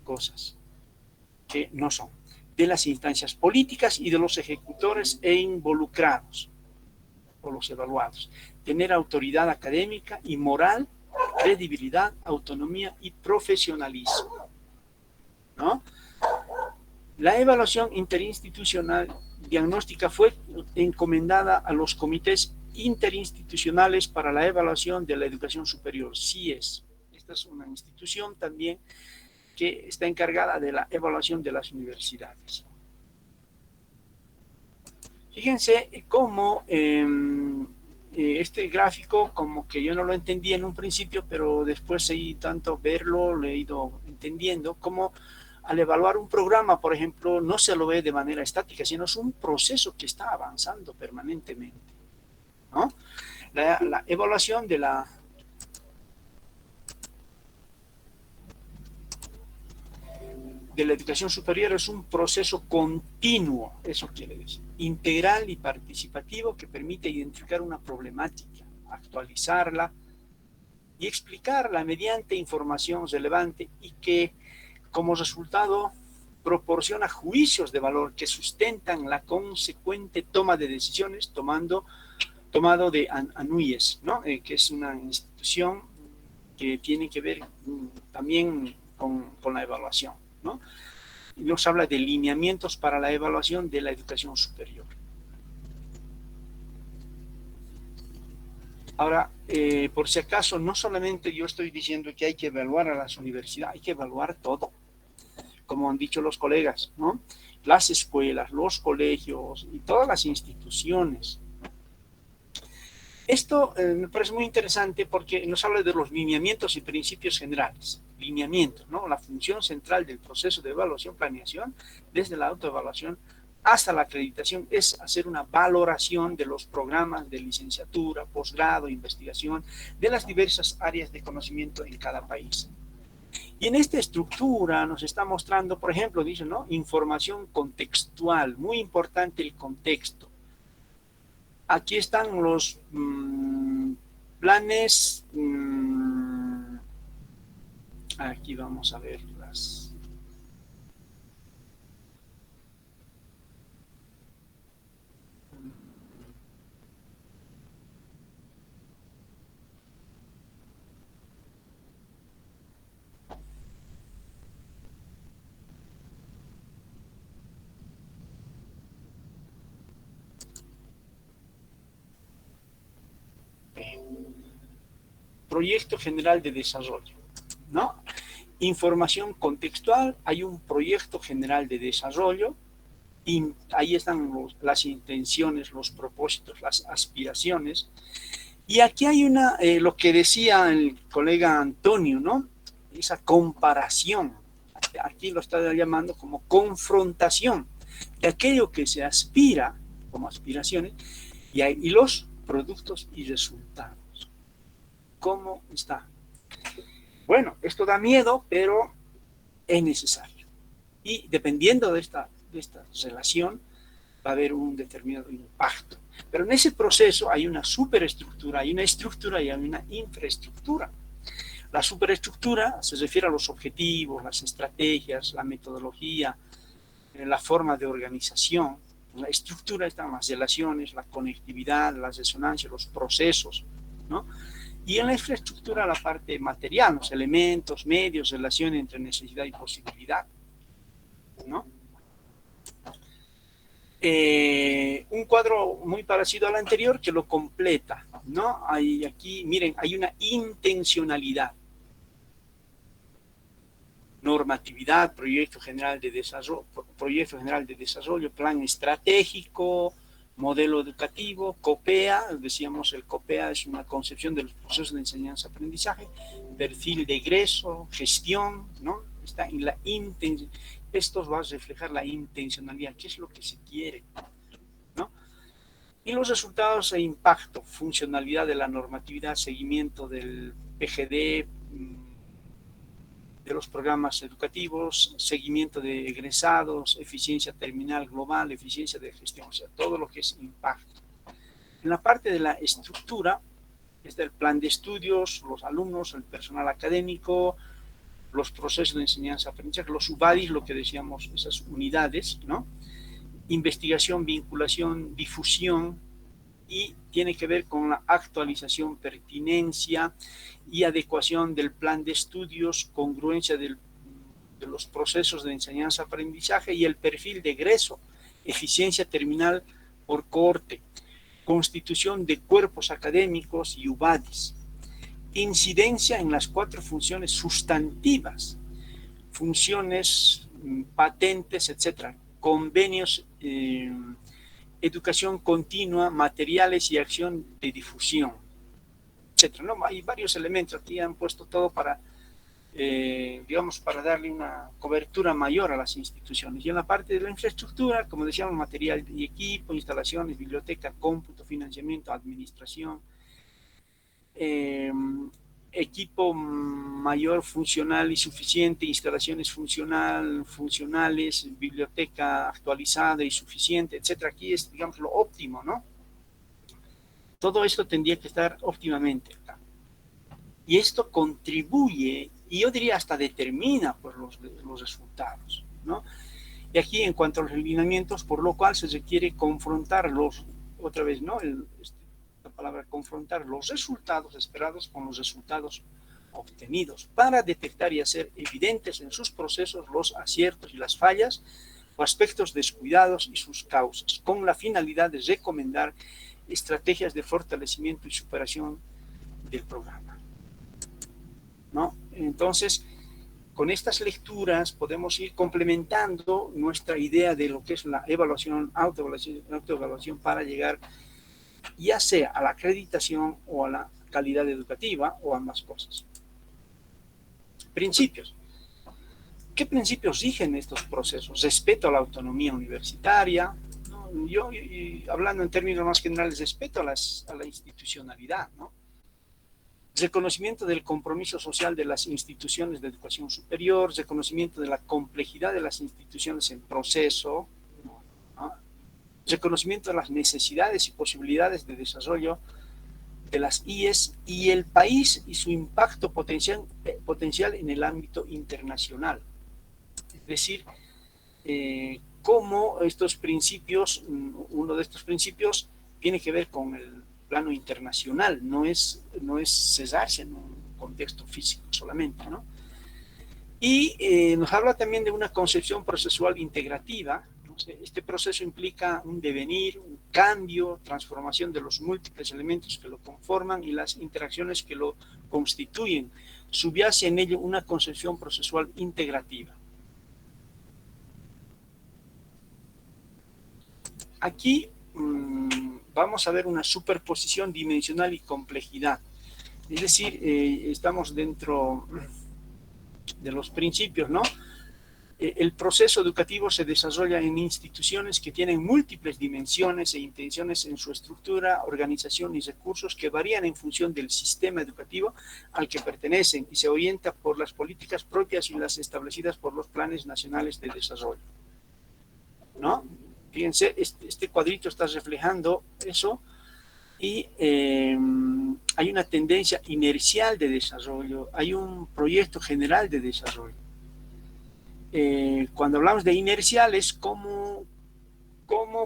Speaker 1: cosas que no son, de las instancias políticas y de los ejecutores e involucrados, o los evaluados. Tener autoridad académica y moral, credibilidad, autonomía y profesionalismo, ¿no? La evaluación interinstitucional diagnóstica fue encomendada a los comités interinstitucionales para la evaluación de la educación superior, CIES. Esta es una institución también que está encargada de la evaluación de las universidades. Fíjense cómo este gráfico, como que yo no lo entendía en un principio, pero después seguí tanto verlo, lo he ido entendiendo, cómo al evaluar un programa, por ejemplo, no se lo ve de manera estática, sino es un proceso que está avanzando permanentemente, ¿no? La evaluación de la educación superior es un proceso continuo, eso quiere decir, integral y participativo que permite identificar una problemática, actualizarla y explicarla mediante información relevante y que como resultado proporciona juicios de valor que sustentan la consecuente toma de decisiones tomado de ANUYES, ¿no? Que es una institución que tiene que ver también con la evaluación, ¿no? Nos habla de lineamientos para la evaluación de la educación superior. Ahora, por si acaso, no solamente yo estoy diciendo que hay que evaluar a las universidades, hay que evaluar todo, como han dicho los colegas, ¿no? Las escuelas, los colegios y todas las instituciones. Esto me parece muy interesante porque nos habla de los lineamientos y principios generales. Lineamientos, ¿no? La función central del proceso de evaluación-planeación, desde la autoevaluación hasta la acreditación, es hacer una valoración de los programas de licenciatura, posgrado, investigación, de las diversas áreas de conocimiento en cada país. Y en esta estructura nos está mostrando, por ejemplo, dice, ¿no? Información contextual, muy importante el contexto. Aquí están los planes, aquí vamos a ver las... Proyecto general de desarrollo, ¿no? Información contextual, hay un proyecto general de desarrollo, y ahí están las intenciones, los propósitos, las aspiraciones. Y aquí hay lo que decía el colega Antonio, ¿no? Esa comparación, aquí lo está llamando como confrontación de aquello que se aspira como aspiraciones y los productos y resultados. ¿Cómo está? Bueno, esto da miedo, pero es necesario. Y dependiendo de esta relación, va a haber un determinado impacto. Pero en ese proceso hay una superestructura, hay una estructura y hay una infraestructura. La superestructura se refiere a los objetivos, las estrategias, la metodología, la forma de organización. La estructura están las relaciones, la conectividad, las resonancias, los procesos, ¿no? Y en la infraestructura la parte material, los elementos, medios, relación entre necesidad y posibilidad, ¿no? Un cuadro muy parecido al anterior que lo completa, ¿no? Hay aquí, miren, hay una intencionalidad. Normatividad, proyecto general de desarrollo, plan estratégico, modelo educativo, COPEA, decíamos el COPEA es una concepción de los procesos de enseñanza-aprendizaje, perfil de egreso, gestión, ¿no? Está en la intención. Esto va a reflejar la intencionalidad, qué es lo que se quiere, ¿no? Y los resultados e impacto, funcionalidad de la normatividad, seguimiento del PGD, de los programas educativos, seguimiento de egresados, eficiencia terminal global, eficiencia de gestión, o sea, todo lo que es impacto. En la parte de la estructura está el plan de estudios, los alumnos, el personal académico, los procesos de enseñanza-aprendizaje, los UBADIs, lo que decíamos, esas unidades, ¿no? Investigación, vinculación, difusión, y tiene que ver con la actualización, pertinencia y adecuación del plan de estudios, congruencia del de los procesos de enseñanza-aprendizaje y el perfil de egreso, eficiencia terminal por cohorte, constitución de cuerpos académicos y UBADIs, incidencia en las 4 funciones sustantivas, funciones, patentes, etcétera, convenios, educación continua, materiales y acción de difusión, etcétera, ¿no? Hay varios elementos, aquí han puesto todo para, digamos, para darle una cobertura mayor a las instituciones. Y en la parte de la infraestructura, como decíamos, material y equipo, instalaciones, biblioteca, cómputo, financiamiento, administración, equipo mayor funcional y suficiente, instalaciones funcionales, biblioteca actualizada y suficiente, etcétera. Aquí es, digamos, lo óptimo, ¿no? Todo esto tendría que estar óptimamente acá. Y esto contribuye, y yo diría hasta determina pues, los resultados, ¿no? Y aquí en cuanto a los lineamientos, por lo cual se requiere confrontarlos, otra vez, ¿no? La palabra confrontar los resultados esperados con los resultados obtenidos para detectar y hacer evidentes en sus procesos los aciertos y las fallas o aspectos descuidados y sus causas, con la finalidad de recomendar estrategias de fortalecimiento y superación del programa, ¿no? Entonces, con estas lecturas podemos ir complementando nuestra idea de lo que es la evaluación, autoevaluación para llegar ya sea a la acreditación o a la calidad educativa o ambas cosas. Principios. ¿Qué principios rigen estos procesos? Respeto a la autonomía universitaria, ¿no? Yo, hablando en términos más generales, respeto a la institucionalidad, ¿no? Reconocimiento del compromiso social de las instituciones de educación superior, reconocimiento de la complejidad de las instituciones en proceso, ¿no? Reconocimiento de las necesidades y posibilidades de desarrollo de las IES y el país y su impacto potencial en el ámbito internacional. Es decir, cómo estos principios, uno de estos principios tiene que ver con el plano internacional, no es cesarse en un contexto físico solamente, ¿no? Y nos habla también de una concepción procesual integrativa. Este proceso implica un devenir, un cambio, transformación de los múltiples elementos que lo conforman y las interacciones que lo constituyen. Subyace en ello una concepción procesual integrativa. Aquí vamos a ver una superposición dimensional y complejidad. Es decir, estamos dentro de los principios, ¿no? El proceso educativo se desarrolla en instituciones que tienen múltiples dimensiones e intenciones en su estructura, organización y recursos que varían en función del sistema educativo al que pertenecen y se orienta por las políticas propias y las establecidas por los planes nacionales de desarrollo, ¿no? Fíjense, este cuadrito está reflejando eso y hay una tendencia inercial de desarrollo, hay un proyecto general de desarrollo. Cuando hablamos de inerciales, cómo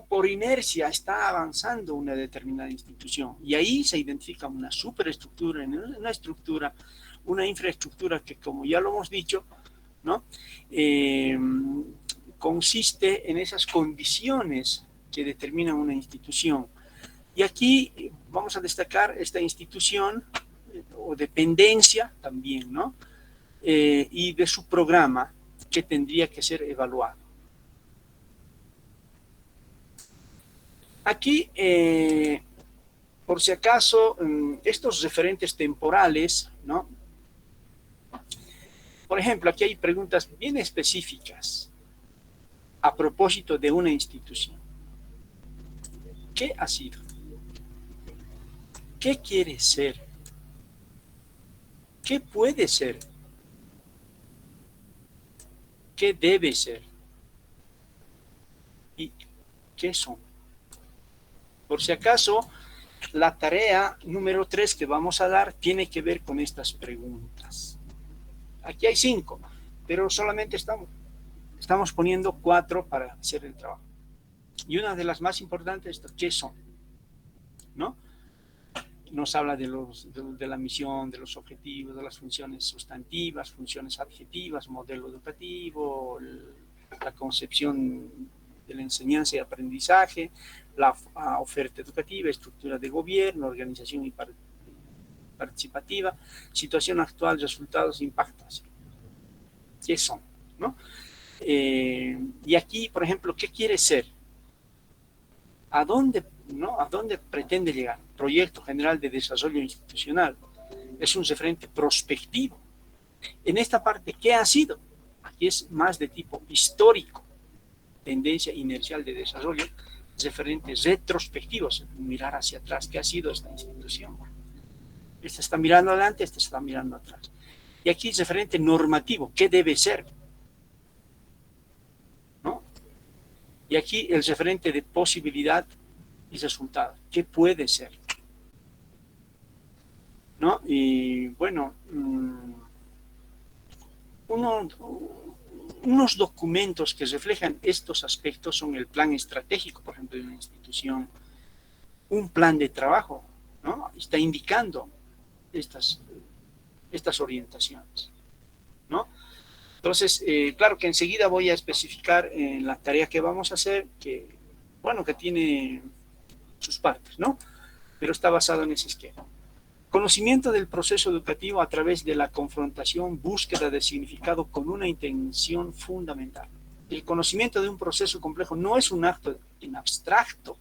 Speaker 1: por inercia está avanzando una determinada institución. Y ahí se identifica una superestructura, una estructura, una infraestructura que, como ya lo hemos dicho, ¿no? Consiste en esas condiciones que determinan una institución. Y aquí vamos a destacar esta institución o dependencia también, ¿no? Y de su programa, que tendría que ser evaluado. Aquí, por si acaso, estos referentes temporales, ¿no? Por ejemplo, aquí hay preguntas bien específicas a propósito de una institución. ¿Qué ha sido? ¿Qué quiere ser? ¿Qué puede ser? ¿Qué debe ser? ¿Y qué son? Por si acaso, la tarea número 3 que vamos a dar tiene que ver con estas preguntas. Aquí hay 5, pero solamente estamos poniendo 4 para hacer el trabajo. Y una de las más importantes es ¿qué son? ¿No? nos habla de la misión, de los objetivos, de las funciones sustantivas, funciones adjetivas, modelo educativo, la concepción de la enseñanza y aprendizaje, la oferta educativa, estructura de gobierno, organización y participativa, situación actual, resultados, impactos. ¿Qué son? ¿No? Y aquí, por ejemplo, ¿qué quiere ser? ¿A dónde pretende llegar? Proyecto General de Desarrollo Institucional. Es un referente prospectivo. En esta parte, ¿qué ha sido? Aquí es más de tipo histórico. Tendencia inercial de desarrollo. Referentes retrospectivos. Mirar hacia atrás. ¿Qué ha sido esta institución? Esta está mirando adelante, esta está mirando atrás. Y aquí es referente normativo. ¿Qué debe ser? ¿No? Y aquí el referente de posibilidad y resultado. ¿Qué puede ser? ¿No? Y bueno, unos documentos que reflejan estos aspectos son el plan estratégico, por ejemplo, de una institución, un plan de trabajo, ¿no? Está indicando estas orientaciones, ¿no? Entonces, claro que enseguida voy a especificar en la tarea que vamos a hacer, que, bueno, que tiene sus partes, ¿no? Pero está basado en ese esquema. Conocimiento del proceso educativo a través de la confrontación, búsqueda de significado con una intención fundamental. El conocimiento de un proceso complejo no es un acto en abstracto.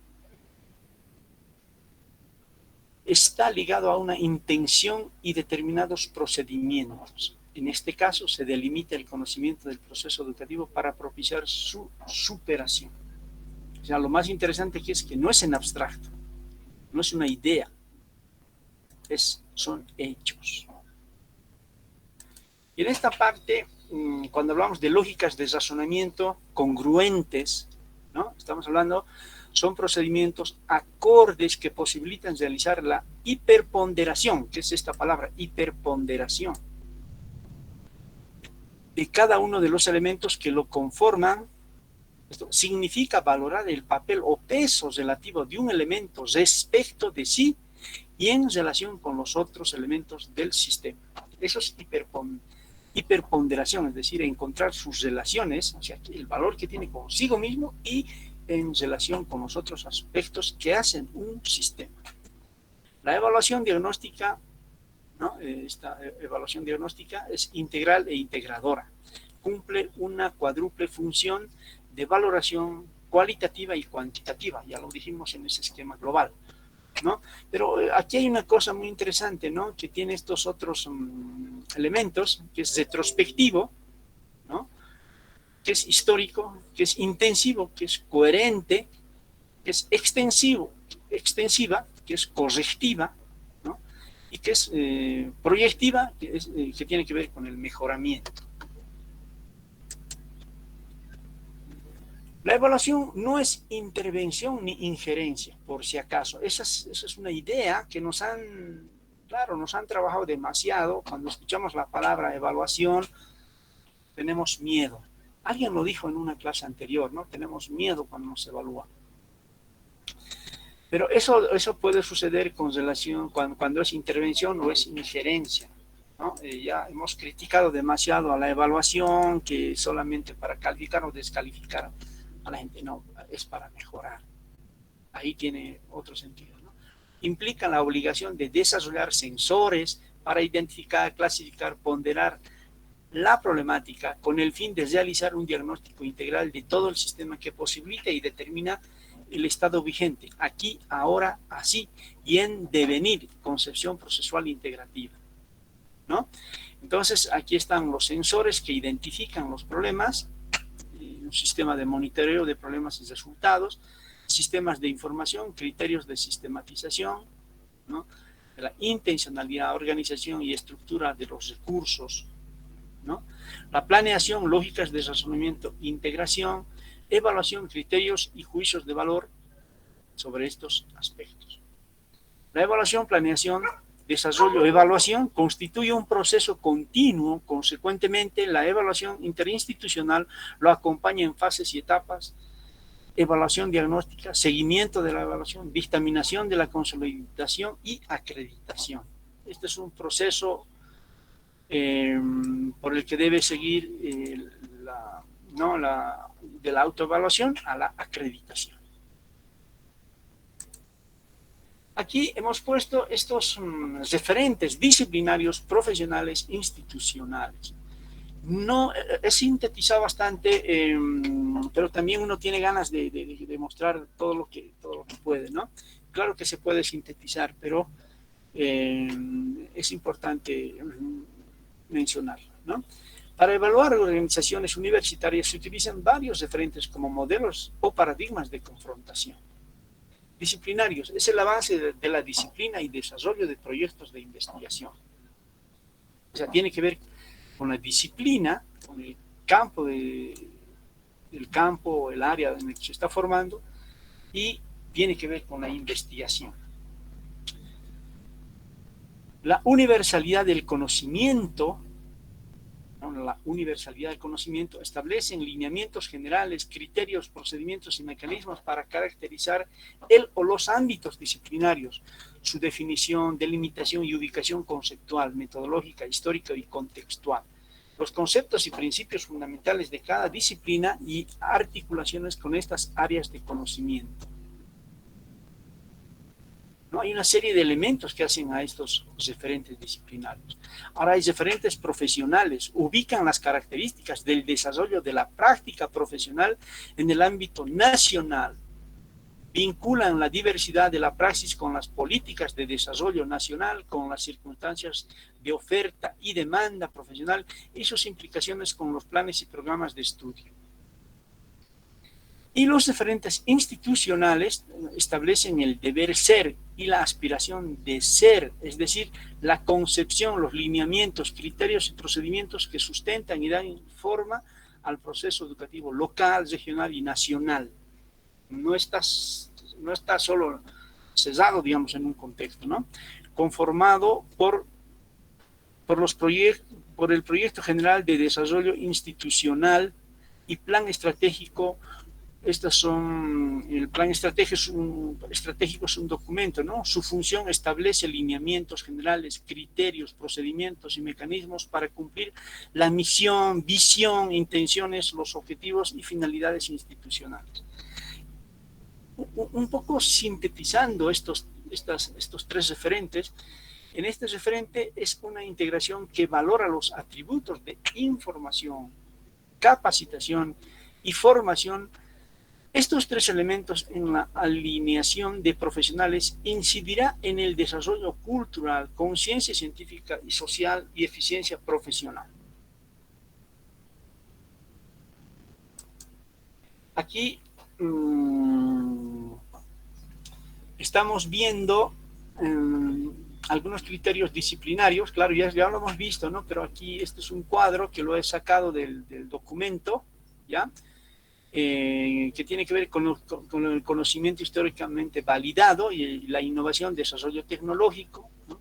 Speaker 1: Está ligado a una intención y determinados procedimientos. En este caso, se delimita el conocimiento del proceso educativo para propiciar su superación. O sea, lo más interesante aquí es que no es en abstracto, no es una idea, son hechos. Y en esta parte, cuando hablamos de lógicas de razonamiento congruentes, ¿no? Estamos hablando, son procedimientos acordes que posibilitan realizar la hiperponderación. ¿Qué es esta palabra? Hiperponderación. De cada uno de los elementos que lo conforman. Esto significa valorar el papel o peso relativo de un elemento respecto de sí y en relación con los otros elementos del sistema. Eso es hiperponderación, es decir, encontrar sus relaciones, o sea, el valor que tiene consigo mismo y en relación con los otros aspectos que hacen un sistema. La evaluación diagnóstica, ¿no? Esta evaluación diagnóstica es integral e integradora. Cumple una cuádruple función de valoración cualitativa y cuantitativa, ya lo dijimos en ese esquema global, ¿no? Pero aquí hay una cosa muy interesante, ¿no? Que tiene estos otros elementos, que es retrospectivo, ¿no? Que es histórico, que es intensivo, que es coherente, que es extensiva, que es correctiva, ¿no? Y que es proyectiva, que tiene que ver con el mejoramiento. La evaluación no es intervención ni injerencia, por si acaso. Esa es una idea que nos han trabajado demasiado. Cuando escuchamos la palabra evaluación, tenemos miedo. Alguien lo dijo en una clase anterior, ¿no? Tenemos miedo cuando nos evalúa. Pero eso puede suceder con relación cuando es intervención o es injerencia, ¿no? Ya hemos criticado demasiado a la evaluación, que solamente para calificar o descalificar a la gente, no, es para mejorar. Ahí tiene otro sentido, ¿no? Implica la obligación de desarrollar sensores para identificar, clasificar, ponderar la problemática con el fin de realizar un diagnóstico integral de todo el sistema que posibilita y determina el estado vigente, aquí, ahora, así, y en devenir, concepción procesual integrativa, ¿no? Entonces, aquí están los sensores que identifican los problemas, un sistema de monitoreo de problemas y resultados, sistemas de información, criterios de sistematización, ¿no? La intencionalidad, organización y estructura de los recursos, ¿no? La planeación, lógicas de razonamiento, integración, evaluación, criterios y juicios de valor sobre estos aspectos. La evaluación, planeación, desarrollo, evaluación constituye un proceso continuo. Consecuentemente, la evaluación interinstitucional lo acompaña en fases y etapas evaluación diagnóstica, seguimiento de la evaluación, dictaminación de la consolidación y acreditación. Este es un proceso por el que debe seguir de la autoevaluación a la acreditación. Aquí hemos puesto estos referentes disciplinarios, profesionales, institucionales. No, he sintetizado bastante, pero también uno tiene ganas de mostrar todo lo que puede, ¿no? Claro que se puede sintetizar, pero es importante mencionarlo, ¿no? Para evaluar organizaciones universitarias se utilizan varios referentes como modelos o paradigmas de confrontación. Disciplinarios, es la base de la disciplina y desarrollo de proyectos de investigación. O sea, tiene que ver con la disciplina, con el campo, el área en el que se está formando, y tiene que ver con la investigación. La universalidad del conocimiento, la universalidad del conocimiento establece lineamientos generales, criterios, procedimientos y mecanismos para caracterizar el o los ámbitos disciplinarios, su definición, delimitación y ubicación conceptual, metodológica, histórica y contextual, los conceptos y principios fundamentales de cada disciplina y articulaciones con estas áreas de conocimiento. ¿No? Hay una serie de elementos que hacen a estos referentes disciplinarios. Ahora hay referentes profesionales, ubican las características del desarrollo de la práctica profesional en el ámbito nacional, vinculan la diversidad de la praxis con las políticas de desarrollo nacional, con las circunstancias de oferta y demanda profesional y sus implicaciones con los planes y programas de estudio. Y los referentes institucionales establecen el deber ser y la aspiración de ser, es decir, la concepción, los lineamientos, criterios y procedimientos que sustentan y dan forma al proceso educativo local, regional y nacional. No está solo cesado, digamos, en un contexto, ¿no? Conformado por el Proyecto General de Desarrollo Institucional y Plan Estratégico. El plan estratégico es un documento, ¿no? Su función establece lineamientos generales, criterios, procedimientos y mecanismos para cumplir la misión, visión, intenciones, los objetivos y finalidades institucionales. Un poco sintetizando estos tres referentes, en este referente es una integración que valora los atributos de información, capacitación y formación. Estos tres elementos en la alineación de profesionales incidirá en el desarrollo cultural, conciencia científica y social y eficiencia profesional. Aquí estamos viendo algunos criterios disciplinarios, claro, ya lo hemos visto, ¿no? Pero aquí este es un cuadro que lo he sacado del documento, ¿ya? Que tiene que ver con el conocimiento históricamente validado y la innovación, desarrollo tecnológico, ¿no?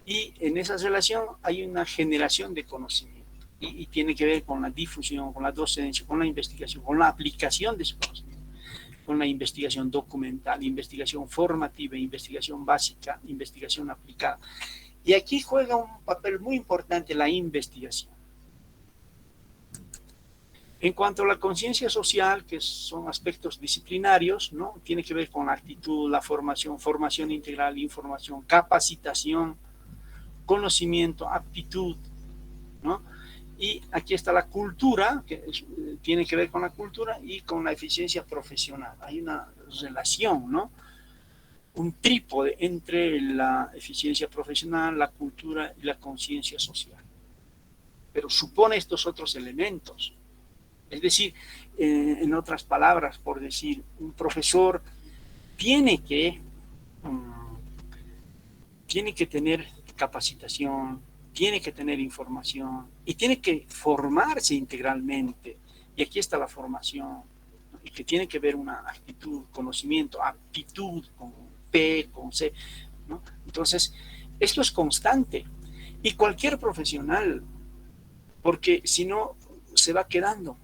Speaker 1: Y en esa relación hay una generación de conocimiento y tiene que ver con la difusión, con la docencia, con la investigación, con la aplicación de ese conocimiento, con la investigación documental, investigación formativa, investigación básica, investigación aplicada. Y aquí juega un papel muy importante la investigación. En cuanto a la conciencia social, que son aspectos disciplinarios, ¿no? Tiene que ver con la actitud, la formación integral, información, capacitación, conocimiento, aptitud, ¿no? Y aquí está la cultura, que tiene que ver con la cultura y con la eficiencia profesional. Hay una relación, ¿no? Un trípode entre la eficiencia profesional, la cultura y la conciencia social. Pero supone estos otros elementos. Es decir, en otras palabras, por decir, un profesor tiene que tener capacitación, tiene que tener información y tiene que formarse integralmente. Y aquí está la formación, ¿no? Y que tiene que ver una actitud, conocimiento, aptitud, con P, con C, ¿no? Entonces, esto es constante. Y cualquier profesional, porque si no, se va quedando.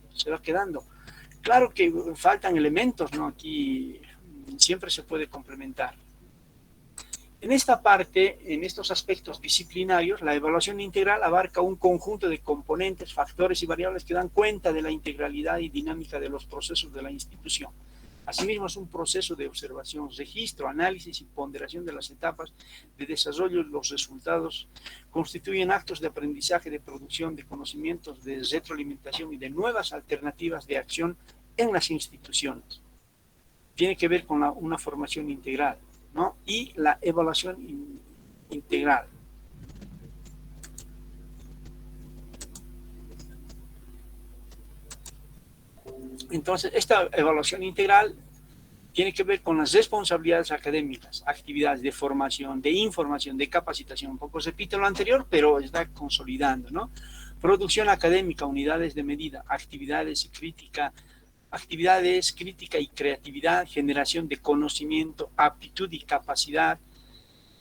Speaker 1: Claro que faltan elementos, ¿no? Aquí siempre se puede complementar. En esta parte, en estos aspectos disciplinarios, la evaluación integral abarca un conjunto de componentes, factores y variables que dan cuenta de la integralidad y dinámica de los procesos de la institución. Asimismo, es un proceso de observación, registro, análisis y ponderación de las etapas de desarrollo. Los resultados constituyen actos de aprendizaje, de producción de conocimientos, de retroalimentación y de nuevas alternativas de acción en las instituciones. Tiene que ver con una formación integral, ¿no? Y la evaluación integral. Entonces, esta evaluación integral tiene que ver con las responsabilidades académicas, actividades de formación, de información, de capacitación. Un poco repito lo anterior, pero está consolidando, ¿no? Producción académica, unidades de medida, actividades crítica y creatividad, generación de conocimiento, aptitud y capacidad,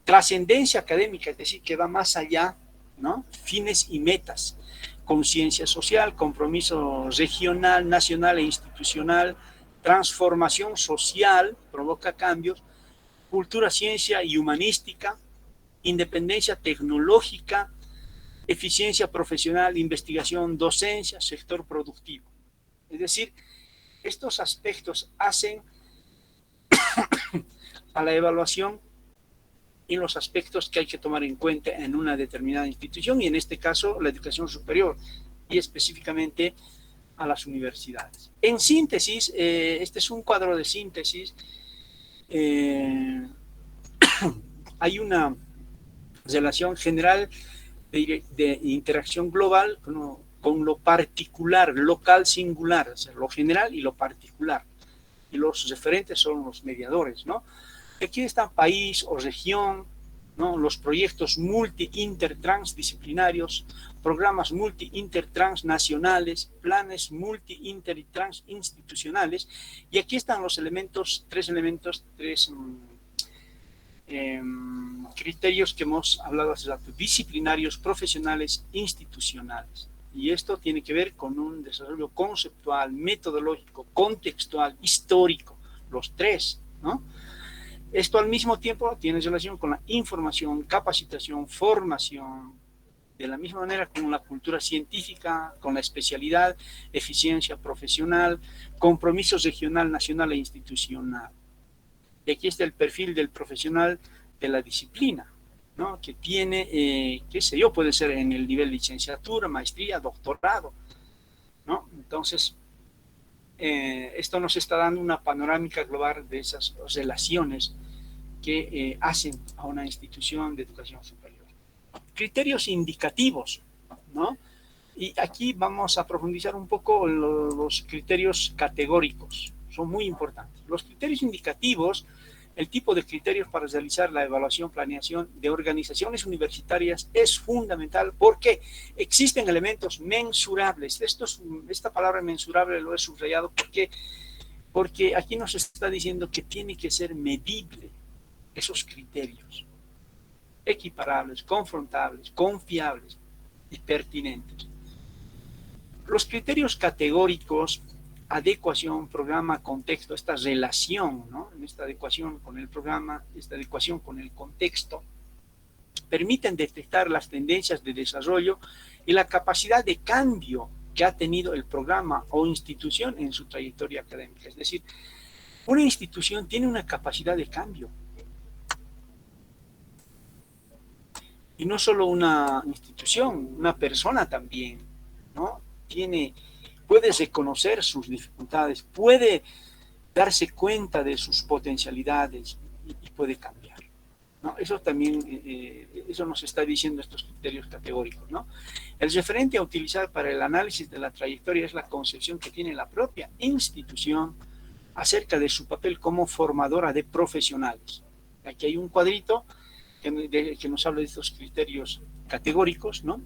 Speaker 1: trascendencia académica, es decir, que va más allá, ¿no? Fines y metas, conciencia social, compromiso regional, nacional e institucional, transformación social, provoca cambios, cultura, ciencia y humanística, independencia tecnológica, eficiencia profesional, investigación, docencia, sector productivo. Es decir, estos aspectos hacen a la evaluación y los aspectos que hay que tomar en cuenta en una determinada institución, y en este caso la educación superior, y específicamente a las universidades. En síntesis, este es un cuadro de síntesis. Hay una relación general de interacción global con lo particular, local, singular, o sea, lo general y lo particular. Y los referentes son los mediadores, ¿no? Aquí está país o región, ¿no? Los proyectos multi-inter-transdisciplinarios, programas multi-inter-transnacionales, planes multi-inter-transinstitucionales, y aquí están los elementos, tres criterios que hemos hablado hace rato: disciplinarios, profesionales, institucionales. Y esto tiene que ver con un desarrollo conceptual, metodológico, contextual, histórico, los tres, ¿no? Esto al mismo tiempo tiene relación con la información, capacitación, formación, de la misma manera con la cultura científica, con la especialidad, eficiencia profesional, compromiso regional, nacional e institucional. Y aquí está el perfil del profesional de la disciplina, ¿no? Que tiene, qué sé yo, puede ser en el nivel de licenciatura, maestría, doctorado, ¿no? Entonces, esto nos está dando una panorámica global de esas relaciones que hacen a una institución de educación superior. Criterios indicativos, ¿no? Y aquí vamos a profundizar un poco los criterios categóricos, son muy importantes. Los criterios indicativos, el tipo de criterios para realizar la evaluación, planeación de organizaciones universitarias es fundamental porque existen elementos mensurables. Esta palabra mensurable lo he subrayado porque aquí nos está diciendo que tiene que ser medible esos criterios, equiparables, confrontables, confiables y pertinentes. Los criterios categóricos, adecuación, programa, contexto, esta relación, ¿no? Esta adecuación con el programa, esta adecuación con el contexto, permiten detectar las tendencias de desarrollo y la capacidad de cambio que ha tenido el programa o institución en su trayectoria académica. Es decir, una institución tiene una capacidad de cambio. Y no solo una institución, una persona también, ¿no? Puede reconocer sus dificultades, puede darse cuenta de sus potencialidades y puede cambiar, ¿no? Eso también, eso nos está diciendo estos criterios categóricos, ¿no? El referente a utilizar para el análisis de la trayectoria es la concepción que tiene la propia institución acerca de su papel como formadora de profesionales. Aquí hay un cuadrito que nos habla de estos criterios categóricos, ¿no?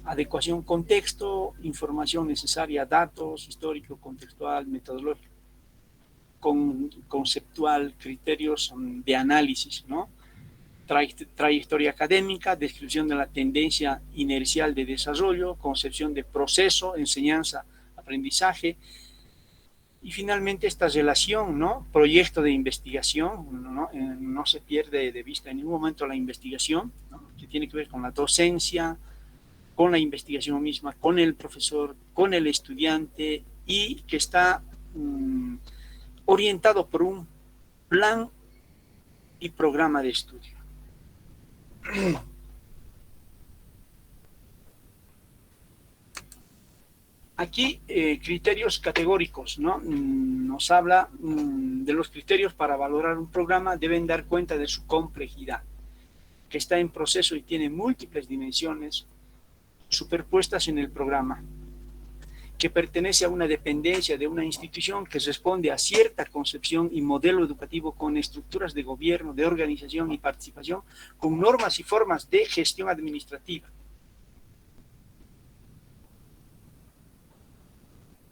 Speaker 1: Adecuación, contexto, información necesaria, datos, histórico, contextual, metodológico, conceptual, criterios de análisis, ¿no? Trayectoria académica, descripción de la tendencia inercial de desarrollo, concepción de proceso, enseñanza, aprendizaje, Y finalmente esta relación, ¿no? Proyecto de investigación, ¿no? No se pierde de vista en ningún momento la investigación, ¿no? Que tiene que ver con la docencia, con la investigación misma, con el profesor, con el estudiante y que está orientado por un plan y programa de estudio. Aquí criterios categóricos, ¿no? Nos habla de los criterios para valorar un programa, deben dar cuenta de su complejidad, que está en proceso y tiene múltiples dimensiones superpuestas en el programa, que pertenece a una dependencia de una institución que responde a cierta concepción y modelo educativo con estructuras de gobierno, de organización y participación, con normas y formas de gestión administrativa,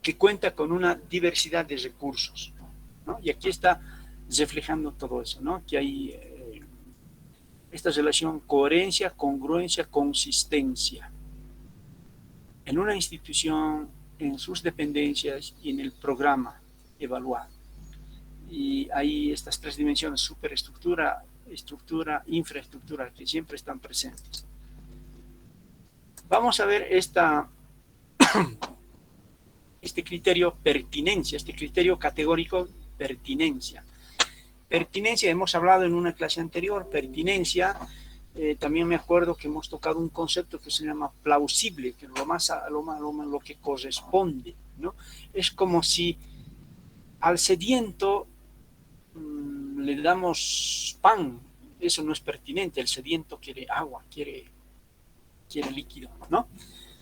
Speaker 1: que cuenta con una diversidad de recursos, ¿no? Y aquí está reflejando todo eso, ¿no? Que hay esta relación coherencia, congruencia, consistencia en una institución, en sus dependencias y en el programa evaluado. Y hay estas tres dimensiones: superestructura, estructura, infraestructura, que siempre están presentes. Vamos a ver este criterio pertinencia, este criterio categórico pertinencia. Pertinencia, hemos hablado en una clase anterior, pertinencia, también me acuerdo que hemos tocado un concepto que se llama plausible, que es lo que corresponde, ¿no? Es como si al sediento le damos pan, eso no es pertinente, el sediento quiere agua, quiere líquido, ¿no?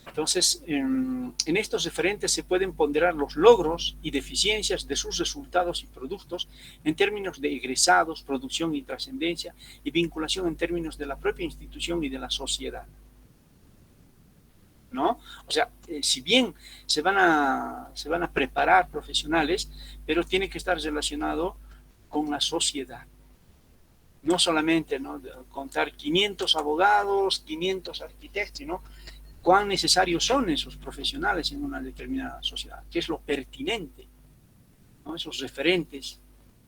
Speaker 1: Entonces, en estos referentes se pueden ponderar los logros y deficiencias de sus resultados y productos en términos de egresados, producción y trascendencia, y vinculación en términos de la propia institución y de la sociedad, ¿no? O sea, si bien se van a preparar profesionales, pero tiene que estar relacionado con la sociedad. No solamente, ¿no?, contar 500 abogados, 500 arquitectos, sino cuán necesarios son esos profesionales en una determinada sociedad, qué es lo pertinente, ¿no?, esos referentes,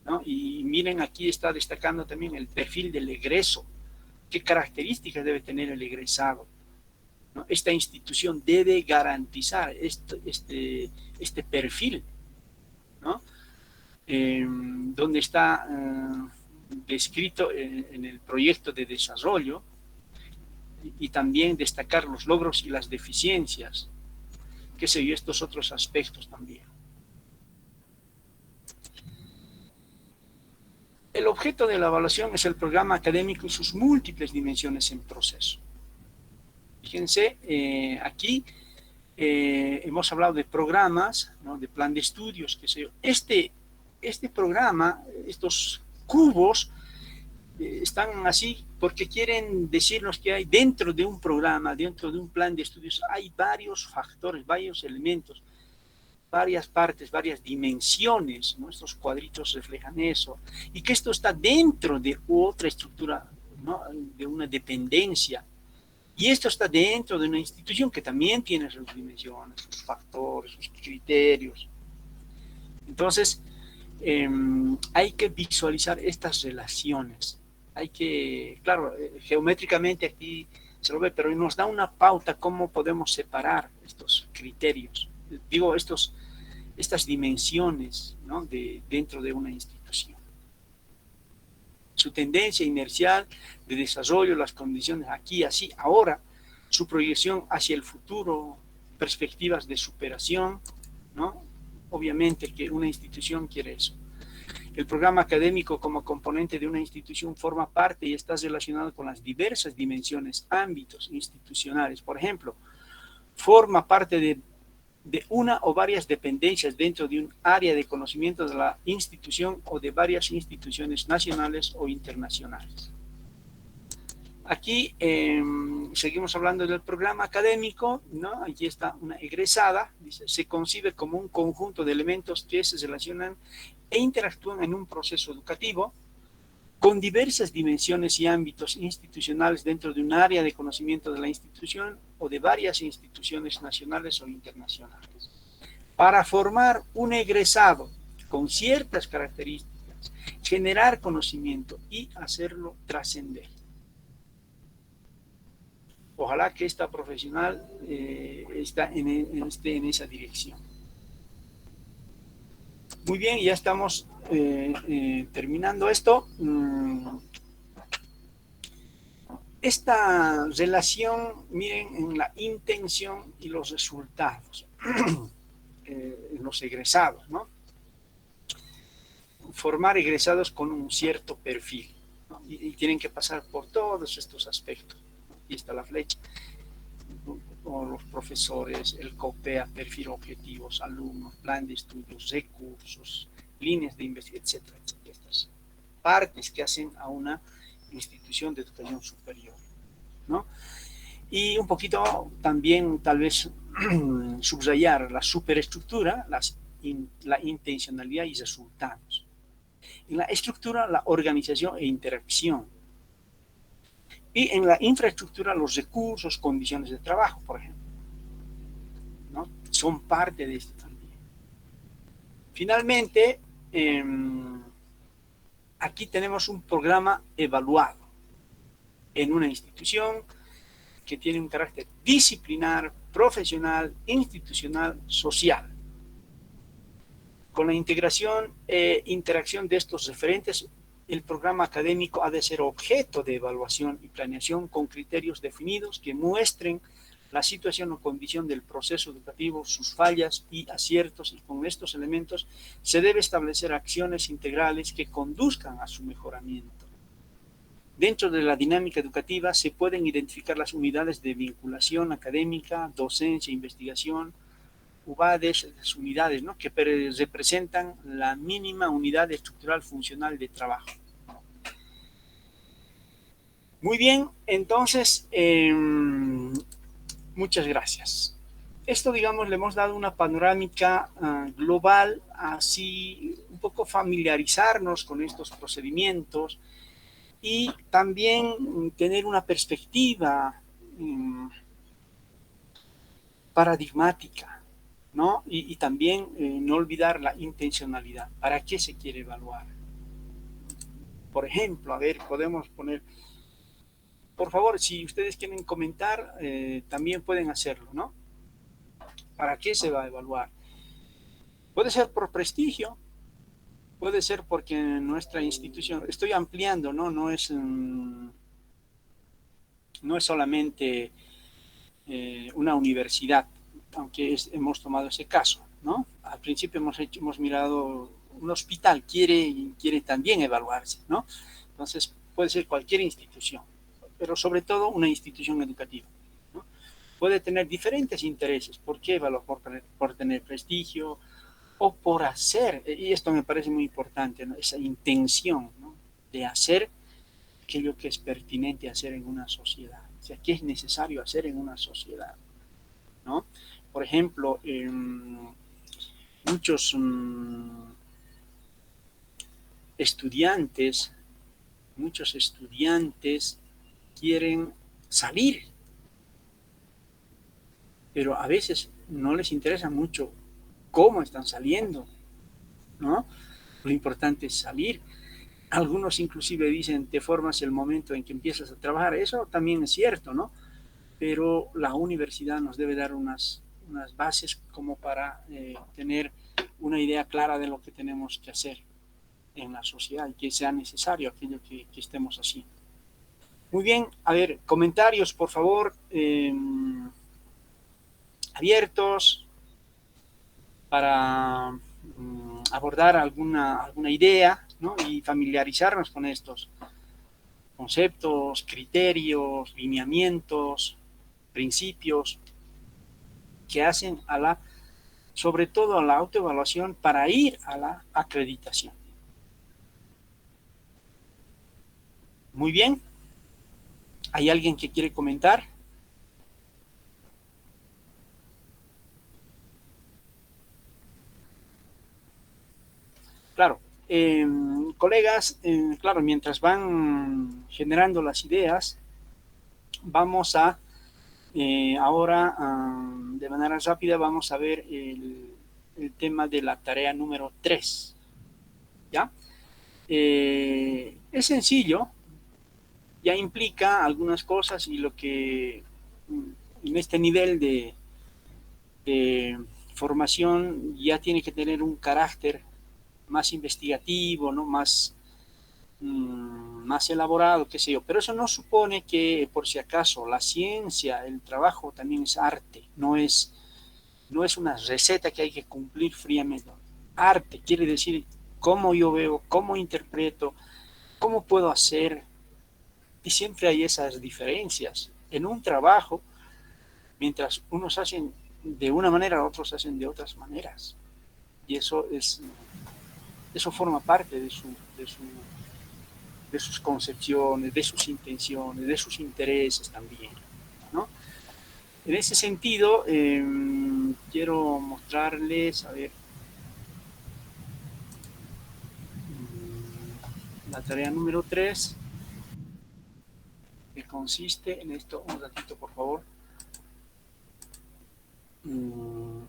Speaker 1: ¿no? Y miren, aquí está destacando también el perfil del egreso, qué características debe tener el egresado, ¿no? Esta institución debe garantizar este perfil, ¿no? Donde está descrito en el proyecto de desarrollo, y también destacar los logros y las deficiencias, qué sé yo, estos otros aspectos también. El objeto de la evaluación es el programa académico y sus múltiples dimensiones en proceso. Fíjense, aquí hemos hablado de programas, ¿no?, de plan de estudios, qué sé yo. Este programa, estos cubos, están así porque quieren decirnos que hay dentro de un programa, dentro de un plan de estudios, hay varios factores, varios elementos, varias partes, varias dimensiones, ¿no? Estos cuadritos reflejan eso, y que esto está dentro de otra estructura, ¿no?, de una dependencia, y esto está dentro de una institución que también tiene sus dimensiones, sus factores, sus criterios. Entonces, hay que visualizar estas relaciones. Hay que, claro, geométricamente aquí se lo ve, pero nos da una pauta cómo podemos separar estos criterios, digo, estas dimensiones, ¿no?, dentro de una institución. Su tendencia inercial de desarrollo, las condiciones aquí, así, ahora, su proyección hacia el futuro, perspectivas de superación, ¿no? Obviamente que una institución quiere eso. El programa académico como componente de una institución forma parte y está relacionado con las diversas dimensiones, ámbitos institucionales. Por ejemplo, forma parte de una o varias dependencias dentro de un área de conocimiento de la institución o de varias instituciones nacionales o internacionales. Aquí seguimos hablando del programa académico, ¿no? Aquí está una egresada, dice, se concibe como un conjunto de elementos que se relacionan e interactúan en un proceso educativo con diversas dimensiones y ámbitos institucionales dentro de un área de conocimiento de la institución o de varias instituciones nacionales o internacionales. para formar un egresado con ciertas características, generar conocimiento y hacerlo trascender. Ojalá que esta profesional esté en esa dirección. Muy bien, ya estamos terminando esto. Esta relación, miren, en la intención y los resultados, en los egresados, ¿no? Formar egresados con un cierto perfil, ¿no? Y tienen que pasar por todos estos aspectos. Aquí está la flecha. O los profesores, el COPEA, perfil objetivos, alumnos, plan de estudios, recursos, líneas de investigación, etcétera, etcétera. Estas partes que hacen a una institución de educación superior, ¿no? Y un poquito también, tal vez, subrayar la superestructura, la intencionalidad y resultados. En la estructura, la organización e interacción. Y en la infraestructura, los recursos, condiciones de trabajo, por ejemplo, ¿no? Son parte de esto también. Finalmente, aquí tenemos un programa evaluado en una institución que tiene un carácter disciplinar, profesional, institucional, social. Con la integración e interacción de estos referentes, el programa académico ha de ser objeto de evaluación y planeación con criterios definidos que muestren la situación o condición del proceso educativo, sus fallas y aciertos, y con estos elementos se debe establecer acciones integrales que conduzcan a su mejoramiento. Dentro de la dinámica educativa se pueden identificar las unidades de vinculación académica, docencia, investigación, UBADES, las unidades, ¿no?, que representan la mínima unidad estructural funcional de trabajo. Muy bien, entonces, muchas gracias. Esto, digamos, le hemos dado una panorámica global, así un poco familiarizarnos con estos procedimientos y también tener una perspectiva paradigmática, ¿no? Y también no olvidar la intencionalidad. ¿Para qué se quiere evaluar? Por ejemplo, a ver, podemos poner, por favor, si ustedes quieren comentar, también pueden hacerlo, ¿no? ¿Para qué se va a evaluar? Puede ser por prestigio, puede ser porque nuestra institución, estoy ampliando, ¿no? No es solamente una universidad, aunque hemos tomado ese caso, ¿no? Al principio hemos mirado un hospital, quiere también evaluarse, ¿no? Entonces puede ser cualquier institución, pero sobre todo una institución educativa, ¿no? Puede tener diferentes intereses. ¿Por qué evaluar? Por tener prestigio o por hacer, y esto me parece muy importante, ¿no?, esa intención, ¿no?, de hacer aquello que es pertinente hacer en una sociedad, o sea, qué es necesario hacer en una sociedad, ¿no? Por ejemplo, muchos estudiantes quieren salir, pero a veces no les interesa mucho cómo están saliendo, ¿no? Lo importante es salir. Algunos inclusive dicen, te formas el momento en que empiezas a trabajar. Eso también es cierto, ¿no? Pero la universidad nos debe dar unas bases como para tener una idea clara de lo que tenemos que hacer en la sociedad y que sea necesario aquello que estemos haciendo. Muy bien, a ver, comentarios, por favor, abiertos para abordar alguna idea, ¿no?, y familiarizarnos con estos conceptos, criterios, lineamientos, principios que hacen sobre todo a la autoevaluación para ir a la acreditación. Muy bien. ¿Hay alguien que quiere comentar? Claro. Colegas, claro, mientras van generando las ideas, vamos ahora, de manera rápida, vamos a ver el tema de la tarea número 3. ¿Ya? Es sencillo, ya implica algunas cosas y lo que en este nivel de formación ya tiene que tener un carácter más investigativo, ¿no? Más elaborado, qué sé yo. Pero eso no supone que, por si acaso, la ciencia, el trabajo también es arte, no es una receta que hay que cumplir fríamente. Arte quiere decir cómo yo veo, cómo interpreto, cómo puedo hacer, y siempre hay esas diferencias. En un trabajo, mientras unos hacen de una manera, otros hacen de otras maneras. Y eso forma parte de sus concepciones, de sus intenciones, de sus intereses también, ¿no? En ese sentido, quiero mostrarles, a ver, la tarea número 3, que consiste en esto, un ratito por favor. Mm,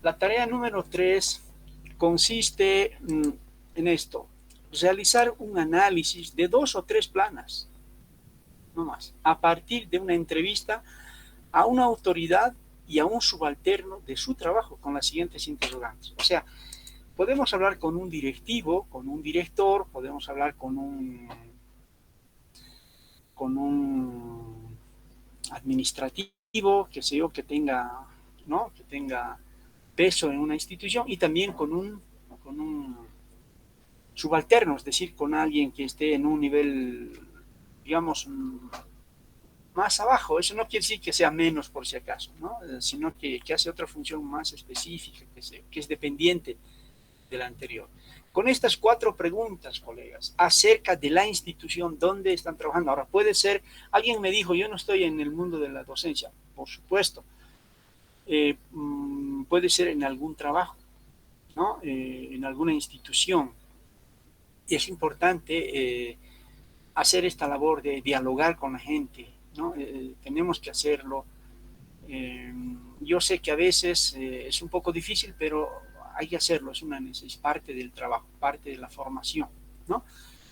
Speaker 1: La tarea número 3 consiste en esto, realizar un análisis de 2 o 3 planas, no más, a partir de una entrevista a una autoridad y a un subalterno de su trabajo con las siguientes interrogantes. O sea, podemos hablar con un directivo, con un director, podemos hablar con un administrativo, que sé yo, que tenga, ¿no? Que tenga peso en una institución, y también con un subalterno, es decir, con alguien que esté en un nivel, digamos, más abajo. Eso no quiere decir que sea menos por si acaso, ¿no? Sino que hace otra función más específica, que es dependiente de la anterior. Con estas 4 preguntas, colegas, acerca de la institución donde están trabajando. Ahora, puede ser, alguien me dijo, yo no estoy en el mundo de la docencia, por supuesto. Puede ser en algún trabajo, ¿no? En alguna institución. Y es importante hacer esta labor de dialogar con la gente, ¿no? Tenemos que hacerlo. Yo sé que a veces es un poco difícil, pero hay que hacerlo, es parte del trabajo, parte de la formación, ¿no?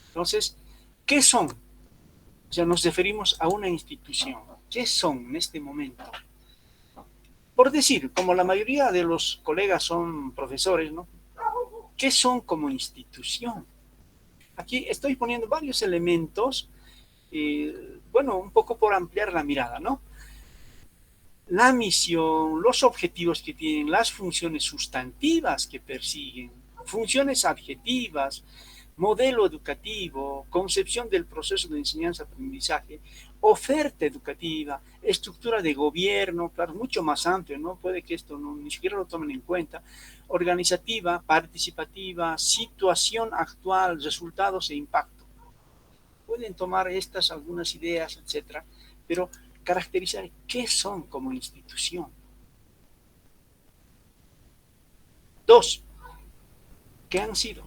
Speaker 1: Entonces, ¿qué son? O sea, nos referimos a una institución. ¿Qué son en este momento? Por decir, como la mayoría de los colegas son profesores, ¿no? ¿Qué son como institución? Aquí estoy poniendo varios elementos, bueno, un poco por ampliar la mirada, ¿no? La misión, los objetivos que tienen, las funciones sustantivas que persiguen, funciones adjetivas, modelo educativo, concepción del proceso de enseñanza-aprendizaje, oferta educativa, estructura de gobierno, claro, mucho más amplio, ¿no? Puede que esto ni siquiera lo tomen en cuenta, organizativa, participativa, situación actual, resultados e impacto. Pueden tomar estas algunas ideas, etcétera, pero caracterizar qué son como institución. 2, ¿qué han sido?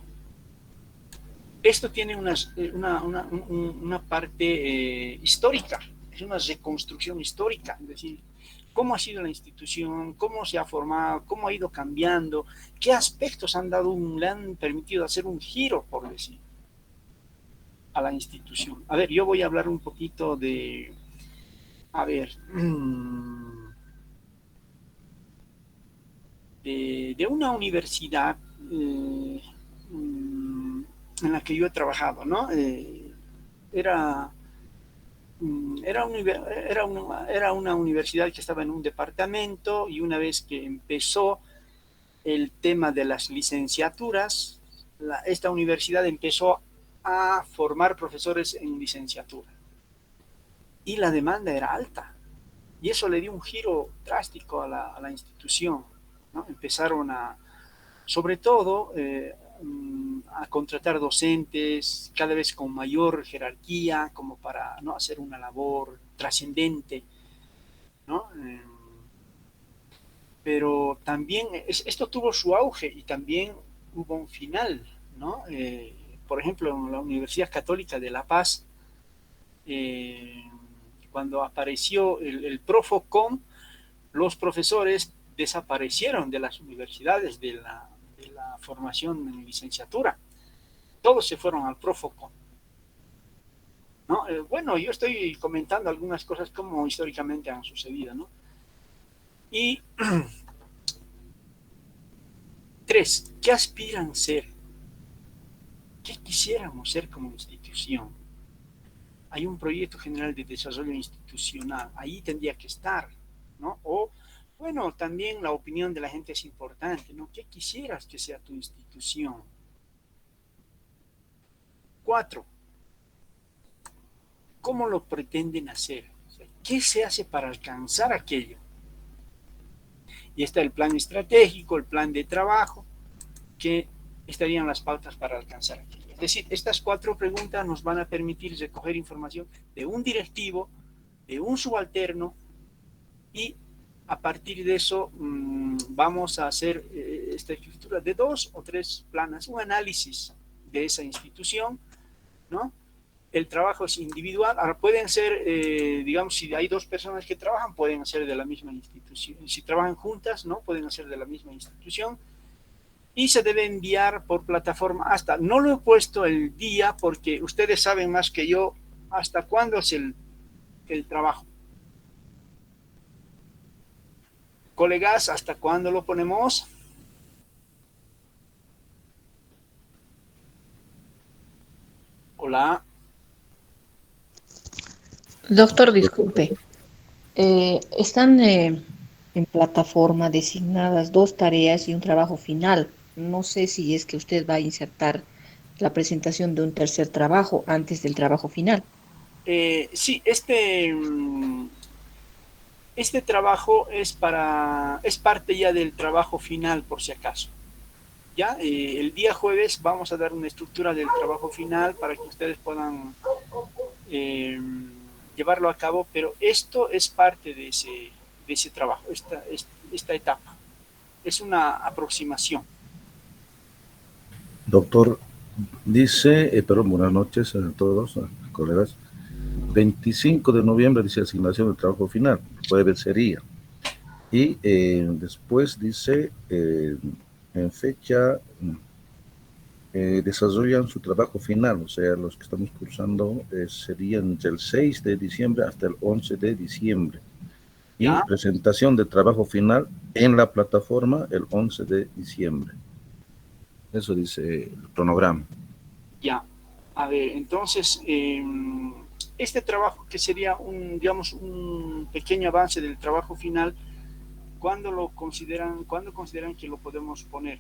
Speaker 1: Esto tiene una parte histórica, es una reconstrucción histórica, es decir, cómo ha sido la institución, cómo se ha formado, cómo ha ido cambiando, qué aspectos le han permitido hacer un giro, por decir, a la institución. A ver, yo voy a hablar un poquito a ver, de una universidad en la que yo he trabajado, ¿no? Era, era una universidad que estaba en un departamento, y una vez que empezó el tema de las licenciaturas, esta universidad empezó a formar profesores en licenciatura. Y la demanda era alta. Y eso le dio un giro drástico a la institución, ¿no? Empezaron sobre todo, a contratar docentes cada vez con mayor jerarquía, como para, ¿no?, hacer una labor trascendente, ¿no? Pero también esto tuvo su auge y también hubo un final, ¿no? Por ejemplo, en la Universidad Católica de La Paz, cuando apareció el Profocom, los profesores desaparecieron de las universidades de la formación en licenciatura. Todos se fueron al Profocom, ¿no? Bueno, yo estoy comentando algunas cosas como históricamente han sucedido, ¿no? Y tres, ¿qué aspiran ser? ¿Qué quisiéramos ser como institución? Hay un proyecto general de desarrollo institucional, ahí tendría que estar, ¿no? O, bueno, también la opinión de la gente es importante, ¿no? ¿Qué quisieras que sea tu institución? Cuatro, ¿cómo lo pretenden hacer? O sea, ¿qué se hace para alcanzar aquello? Y está el plan estratégico, el plan de trabajo, que estarían las pautas para alcanzar aquello. Es decir, estas cuatro preguntas nos van a permitir recoger información de un directivo, de un subalterno, y a partir de eso vamos a hacer esta estructura de 2 o 3 planas, un análisis de esa institución, ¿no? El trabajo es individual, ahora pueden ser, digamos, si hay 2 personas que trabajan, pueden ser de la misma institución, si trabajan juntas, ¿no? Pueden ser de la misma institución, y se debe enviar por plataforma hasta, no lo he puesto el día porque ustedes saben más que yo hasta cuándo es el trabajo. Colegas, ¿hasta cuándo lo ponemos? Hola.
Speaker 2: Doctor, disculpe, están en plataforma designadas dos tareas y un trabajo final. No sé si es que usted va a insertar la presentación de un tercer trabajo antes del trabajo final.
Speaker 1: Sí, este trabajo es parte ya del trabajo final, por si acaso. Ya, el día jueves vamos a dar una estructura del trabajo final para que ustedes puedan eh, llevarlo a cabo, pero esto es parte de ese trabajo, esta etapa. Es una aproximación.
Speaker 3: Doctor, dice, perdón, buenas noches a todos, colegas. 25 de noviembre dice asignación del trabajo final, jueves sería. Y después dice, en fecha, desarrollan su trabajo final, o sea, los que estamos cursando serían del 6 de diciembre hasta el 11 de diciembre. Y
Speaker 1: ¿Ya?
Speaker 3: presentación de trabajo final en la plataforma el 11 de diciembre. Eso dice el cronograma.
Speaker 1: Ya. A ver, entonces, este trabajo que sería digamos, un pequeño avance del trabajo final, ¿cuándo consideran que lo podemos poner?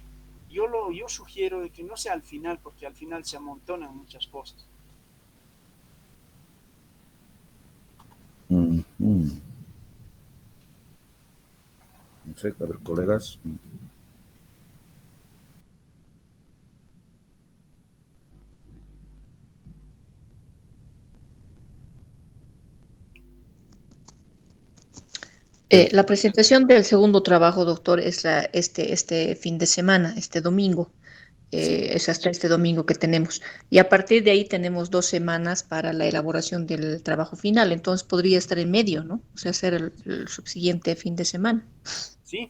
Speaker 1: Yo sugiero de que no sea al final, porque al final se amontonan muchas cosas.
Speaker 3: No sé, a ver, colegas.
Speaker 2: La presentación del segundo trabajo, doctor, es este fin de semana, este domingo.
Speaker 1: Sí,
Speaker 2: Es hasta este domingo que tenemos. Y a partir de ahí tenemos 2 semanas para la elaboración del trabajo final. Entonces podría estar en medio, ¿no? O sea, hacer el subsiguiente fin de semana.
Speaker 1: sí.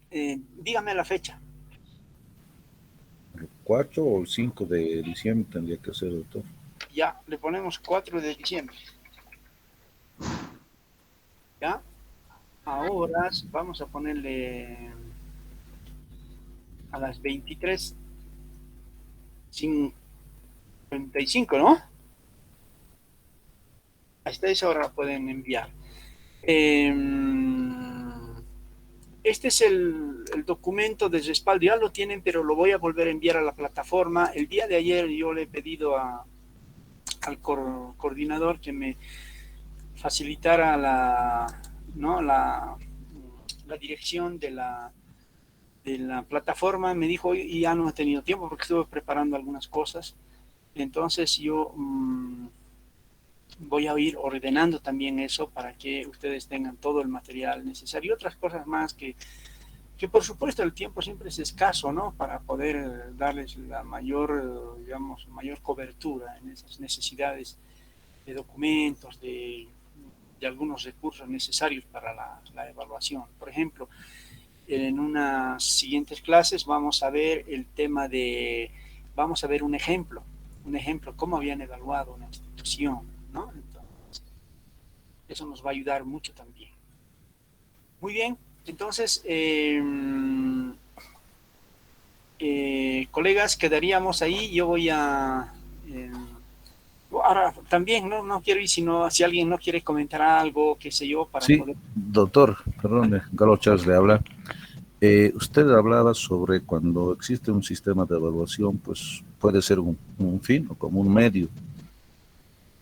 Speaker 1: Dígame la fecha.
Speaker 3: El 4 o el 5 de diciembre tendría que ser, doctor.
Speaker 1: Ya, le ponemos 4 de diciembre. ¿Ya? Ahora vamos a ponerle a las 23:55, ¿no? Hasta esa hora pueden enviar. Eh, este es el documento de respaldo, ya lo tienen, pero lo voy a volver a enviar a la plataforma. El día de ayer yo le he pedido al coordinador que me facilitara ¿no? la dirección de la plataforma. Me dijo, y ya no he tenido tiempo porque estuve preparando algunas cosas. Entonces yo voy a ir ordenando también eso para que ustedes tengan todo el material necesario y otras cosas más que que por supuesto el tiempo siempre es escaso, ¿no? Para poder darles la mayor, digamos, mayor cobertura en esas necesidades de documentos, de algunos recursos necesarios para la evaluación. Por ejemplo, en unas siguientes clases vamos a ver el tema vamos a ver un ejemplo, cómo habían evaluado una institución, ¿no? Entonces, eso nos va a ayudar mucho también. Muy bien, entonces, colegas, quedaríamos ahí. Yo voy a... ahora, también, no quiero ir, sino si alguien no quiere comentar algo, qué sé yo, para
Speaker 3: Sí,
Speaker 1: poder...
Speaker 3: doctor, perdón, Galo Chávez le habla. Usted hablaba sobre cuando existe un sistema de evaluación, pues puede ser un fin o como un medio.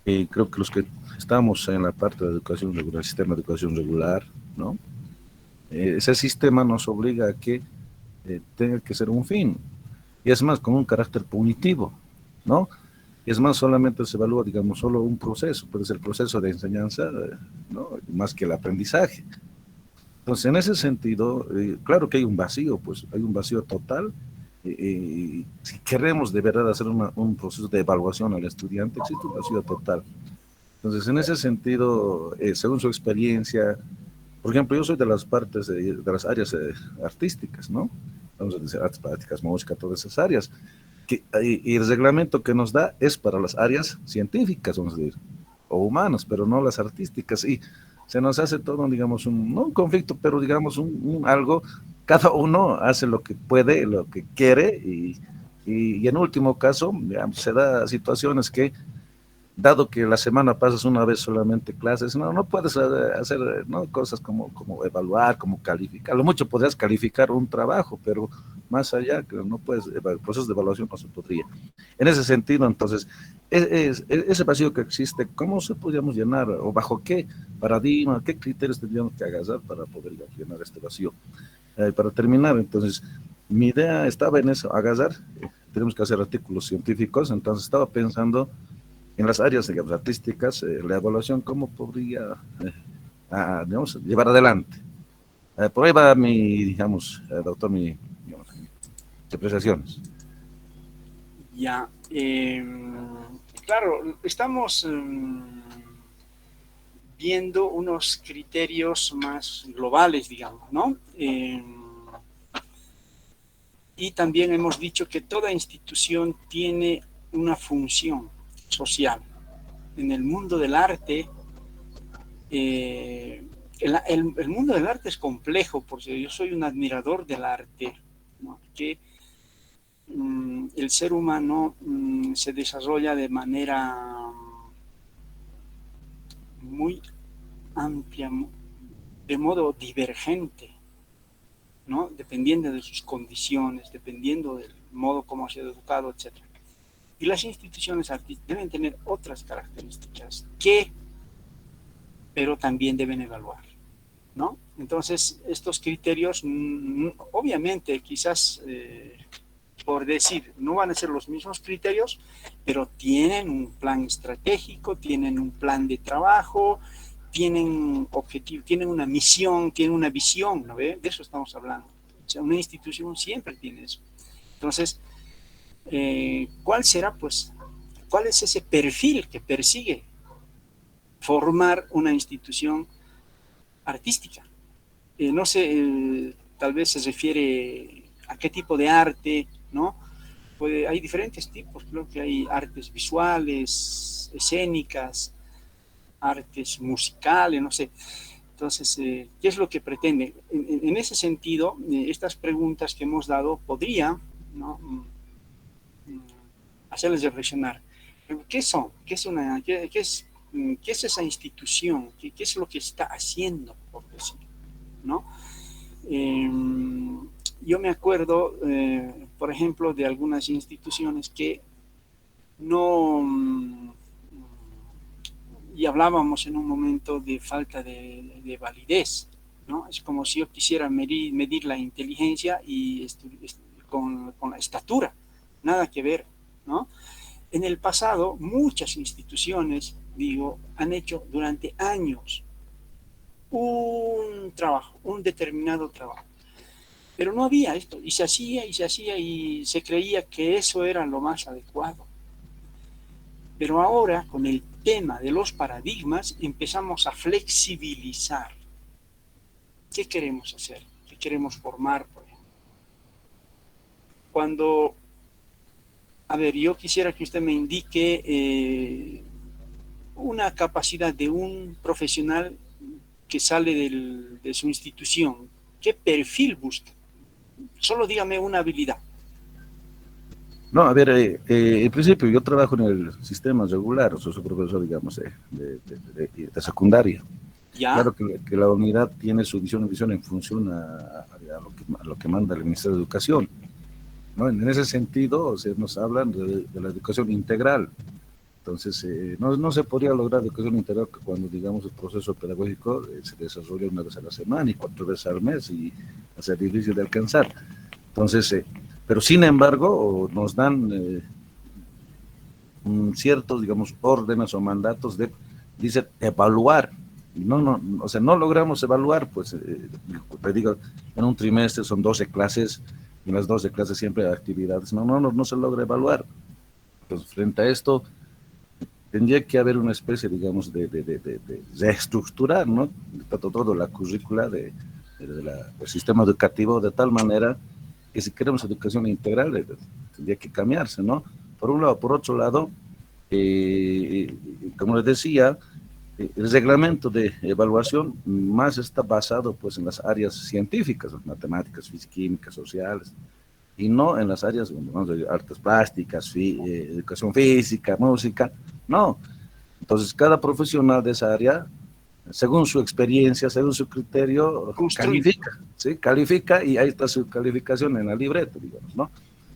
Speaker 3: Creo que los que estamos en la parte de educación regular, sistema de educación regular, ¿no? Ese sistema nos obliga a que tenga que ser un fin, y es más, con un carácter punitivo, ¿no? Es más, solamente se evalúa, digamos, solo un proceso, puede ser el proceso de enseñanza, ¿no? Más que el aprendizaje. Entonces, en ese sentido, claro que hay un vacío, pues hay un vacío total. Si queremos de verdad hacer un proceso de evaluación al estudiante, existe un vacío total. Entonces, en ese sentido, según su experiencia, por ejemplo, yo soy de las partes de las áreas artísticas, ¿no? Vamos a decir artes plásticas, música, todas esas áreas. Y el reglamento que nos da es para las áreas científicas, vamos a decir, o humanas, pero no las artísticas. Y se nos hace todo, digamos, no un conflicto, pero digamos algo, cada uno hace lo que puede, lo que quiere, y en último caso, digamos, se da situaciones que, dado que la semana pasas una vez solamente clases, no puedes hacer, ¿no? Cosas como evaluar, como calificar. Lo mucho podrías calificar un trabajo, pero más allá, que no puedes, el proceso de evaluación no se podría. En ese sentido, entonces, ese vacío que existe, ¿cómo se podríamos llenar, o bajo qué paradigma, qué criterios tendríamos que agarrar para poder llenar este vacío? Para terminar, entonces, mi idea estaba en eso, agarrar, tenemos que hacer artículos científicos, entonces estaba pensando en las áreas, digamos, artísticas, la evaluación, ¿cómo podría, digamos, llevar adelante? Por ahí va digamos, doctor, digamos, apreciaciones.
Speaker 1: Ya, claro, estamos viendo unos criterios más globales, digamos, ¿no? Y también hemos dicho que toda institución tiene una función social. En el mundo del arte, el mundo del arte es complejo, porque yo soy un admirador del arte, ¿no? Que el ser humano se desarrolla de manera muy amplia, de modo divergente, ¿no? Dependiendo de sus condiciones, dependiendo del modo como ha sido educado, etc. Y las instituciones artísticas deben tener otras características pero también deben evaluar, ¿no? Entonces, estos criterios, obviamente, quizás, por decir, no van a ser los mismos criterios, pero tienen un plan estratégico, tienen un plan de trabajo, tienen objetivo, tienen una misión, tienen una visión, ¿no ve? De eso estamos hablando. O sea, una institución siempre tiene eso. Entonces, ¿cuál será, pues, cuál es ese perfil que persigue formar una institución artística? No sé, tal vez se refiere a qué tipo de arte, ¿no? Hay diferentes tipos, creo que hay artes visuales, escénicas, artes musicales, no sé. Entonces, ¿qué es lo que pretende? En ese sentido, estas preguntas que hemos dado podría, ¿no?, hacerles reflexionar. ¿Qué son? ¿Qué es esa institución? ¿Qué es lo que está haciendo, por decir, ¿no? Yo me acuerdo, por ejemplo, de algunas instituciones que no... Y hablábamos en un momento de falta de validez, ¿no? Es como si yo quisiera medir la inteligencia y con la estatura, nada que ver, ¿no? En el pasado, muchas instituciones, digo, han hecho durante años un trabajo, un determinado trabajo. Pero no había esto, y se hacía, y se creía que eso era lo más adecuado. Pero ahora, con el tema de los paradigmas, empezamos a flexibilizar. ¿Qué queremos hacer? ¿Qué queremos formar, por ejemplo? Cuando, a ver, yo quisiera que usted me indique una capacidad de un profesional que sale de su institución. ¿Qué perfil busca? Solo dígame una habilidad.
Speaker 3: No, a ver, en principio yo trabajo en el sistema regular, soy profesor, digamos, de secundaria.
Speaker 1: ¿Ya?
Speaker 3: Claro que la unidad tiene su visión en función a lo que manda el Ministerio de Educación, ¿no? En ese sentido, o sea, nos hablan de la educación integral. Entonces, no se podría lograr educación integral cuando, digamos, el proceso pedagógico se desarrolla una vez a la semana y 4 veces al mes y va a ser difícil de alcanzar. Entonces, pero sin embargo, nos dan ciertos, digamos, órdenes o mandatos dice, evaluar. O sea, no logramos evaluar, pues, te digo, en un trimestre son 12 clases, y en las 12 clases siempre hay actividades, no se logra evaluar. Entonces, frente a esto, tendría que haber una especie, digamos, de reestructurar, ¿no? Todo la currícula del sistema educativo de tal manera que si queremos educación integral, tendría que cambiarse, ¿no? Por un lado. Por otro lado, como les decía, el reglamento de evaluación más está basado pues en las áreas científicas, matemáticas, física, química, sociales, y no en las áreas, vamos a decir, artes plásticas, educación física, música, no. Entonces, cada profesional de esa área, según su experiencia, según su criterio,
Speaker 1: Construye.
Speaker 3: califica, ¿sí? Califica y ahí está su calificación en la libreta, digamos, ¿no?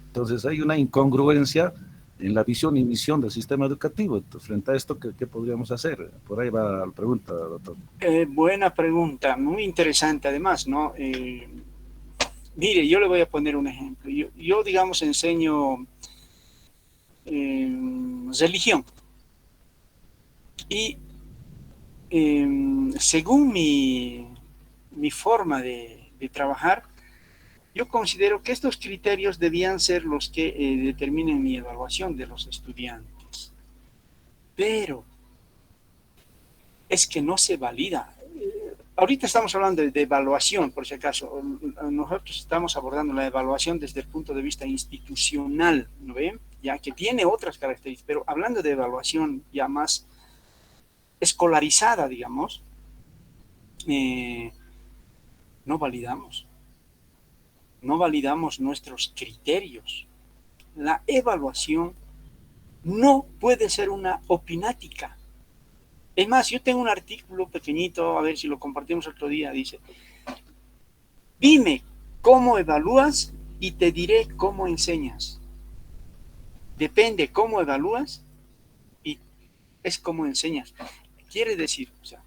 Speaker 3: Entonces, hay una incongruencia en la visión y misión del sistema educativo. Entonces, frente a esto, ¿qué podríamos hacer? Por ahí va la pregunta, doctor.
Speaker 1: Buena pregunta, muy interesante además, ¿no? Mire, yo le voy a poner un ejemplo. Yo digamos, enseño religión. Y según mi forma de trabajar, yo considero que estos criterios debían ser los que determinen mi evaluación de los estudiantes. Pero es que no se valida. Ahorita estamos hablando de evaluación, por si acaso. Nosotros estamos abordando la evaluación desde el punto de vista institucional, ¿no ven? Ya que tiene otras características, pero hablando de evaluación ya más escolarizada, digamos, no validamos. No validamos nuestros criterios. La evaluación no puede ser una opinática. Es más, yo tengo un artículo pequeñito, a ver si lo compartimos otro día, dice, dime cómo evalúas y te diré cómo enseñas. Depende cómo evalúas y es cómo enseñas. Quiere decir, o sea,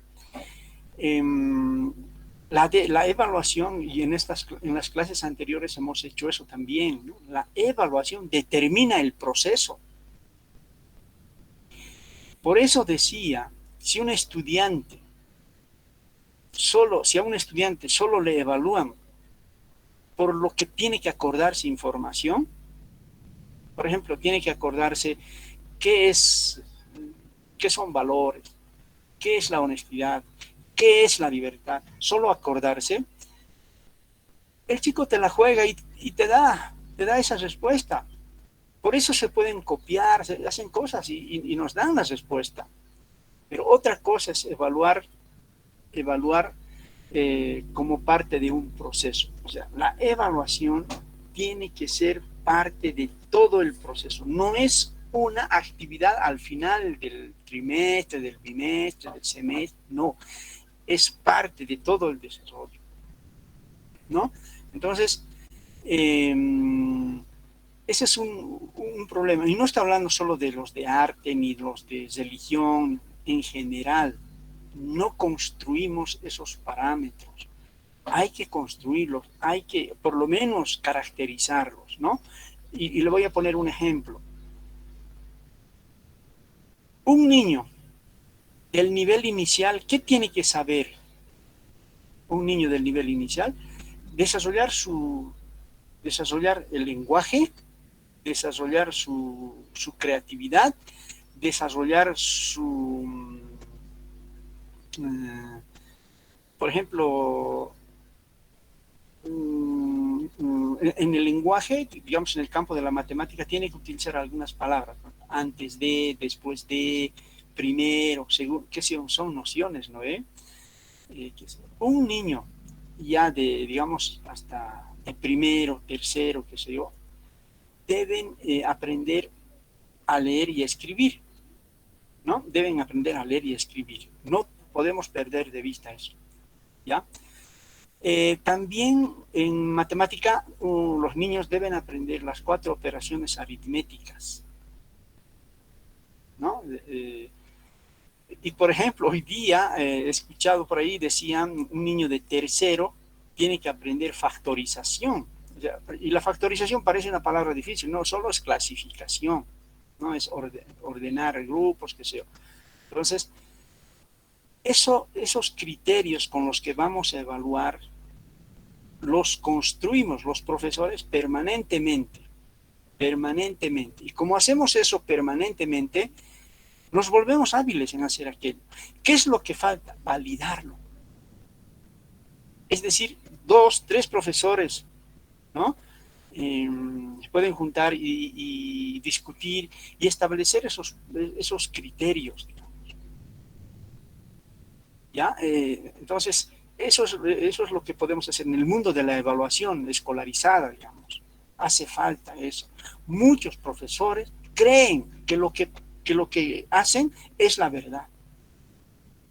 Speaker 1: la evaluación, y en las clases anteriores hemos hecho eso también, ¿no? La evaluación determina el proceso. Por eso decía, si a un estudiante solo le evalúan por lo que tiene que acordarse información, por ejemplo, tiene que acordarse qué son valores, qué es la honestidad, qué es la libertad, solo acordarse, el chico te la juega y te da esa respuesta. Por eso se pueden copiar, se hacen cosas y nos dan la respuesta. Pero otra cosa es evaluar como parte de un proceso. O sea, la evaluación tiene que ser parte de todo el proceso. No es una actividad al final del trimestre, del bimestre, del semestre, no. Es parte de todo el desarrollo, ¿no? Entonces, ese es un problema. Y no está hablando solo de los de arte ni los de religión en general. No construimos esos parámetros. Hay que construirlos, hay que por lo menos caracterizarlos, ¿no? Y le voy a poner un ejemplo. Un niño del nivel inicial, ¿qué tiene que saber un niño del nivel inicial? desarrollar el lenguaje, desarrollar su creatividad, desarrollar por ejemplo, en el lenguaje, digamos, en el campo de la matemática, tiene que utilizar algunas palabras, ¿no? Antes de, después de, primero, segundo, que son nociones, ¿no? Un niño ya de, digamos, hasta de primero, tercero, qué sé yo, deben aprender a leer y a escribir, ¿no? Deben aprender a leer y a escribir. No podemos perder de vista eso, ¿ya? También en matemática los niños deben aprender las 4 operaciones aritméticas, ¿no? Y por ejemplo, hoy día he escuchado por ahí, decían, un niño de tercero tiene que aprender factorización. O sea, y la factorización parece una palabra difícil, no, solo es clasificación, no es ordenar grupos, qué sé yo. Entonces, esos criterios con los que vamos a evaluar los construimos los profesores permanentemente. Y como hacemos eso permanentemente, nos volvemos hábiles en hacer aquello. ¿Qué es lo que falta? Validarlo. Es decir, 2, 3 profesores, ¿no? Pueden juntar y discutir y establecer esos criterios, digamos. ¿Ya? Entonces, eso es lo que podemos hacer en el mundo de la evaluación escolarizada, digamos. Hace falta eso. Muchos profesores creen que lo que hacen es la verdad.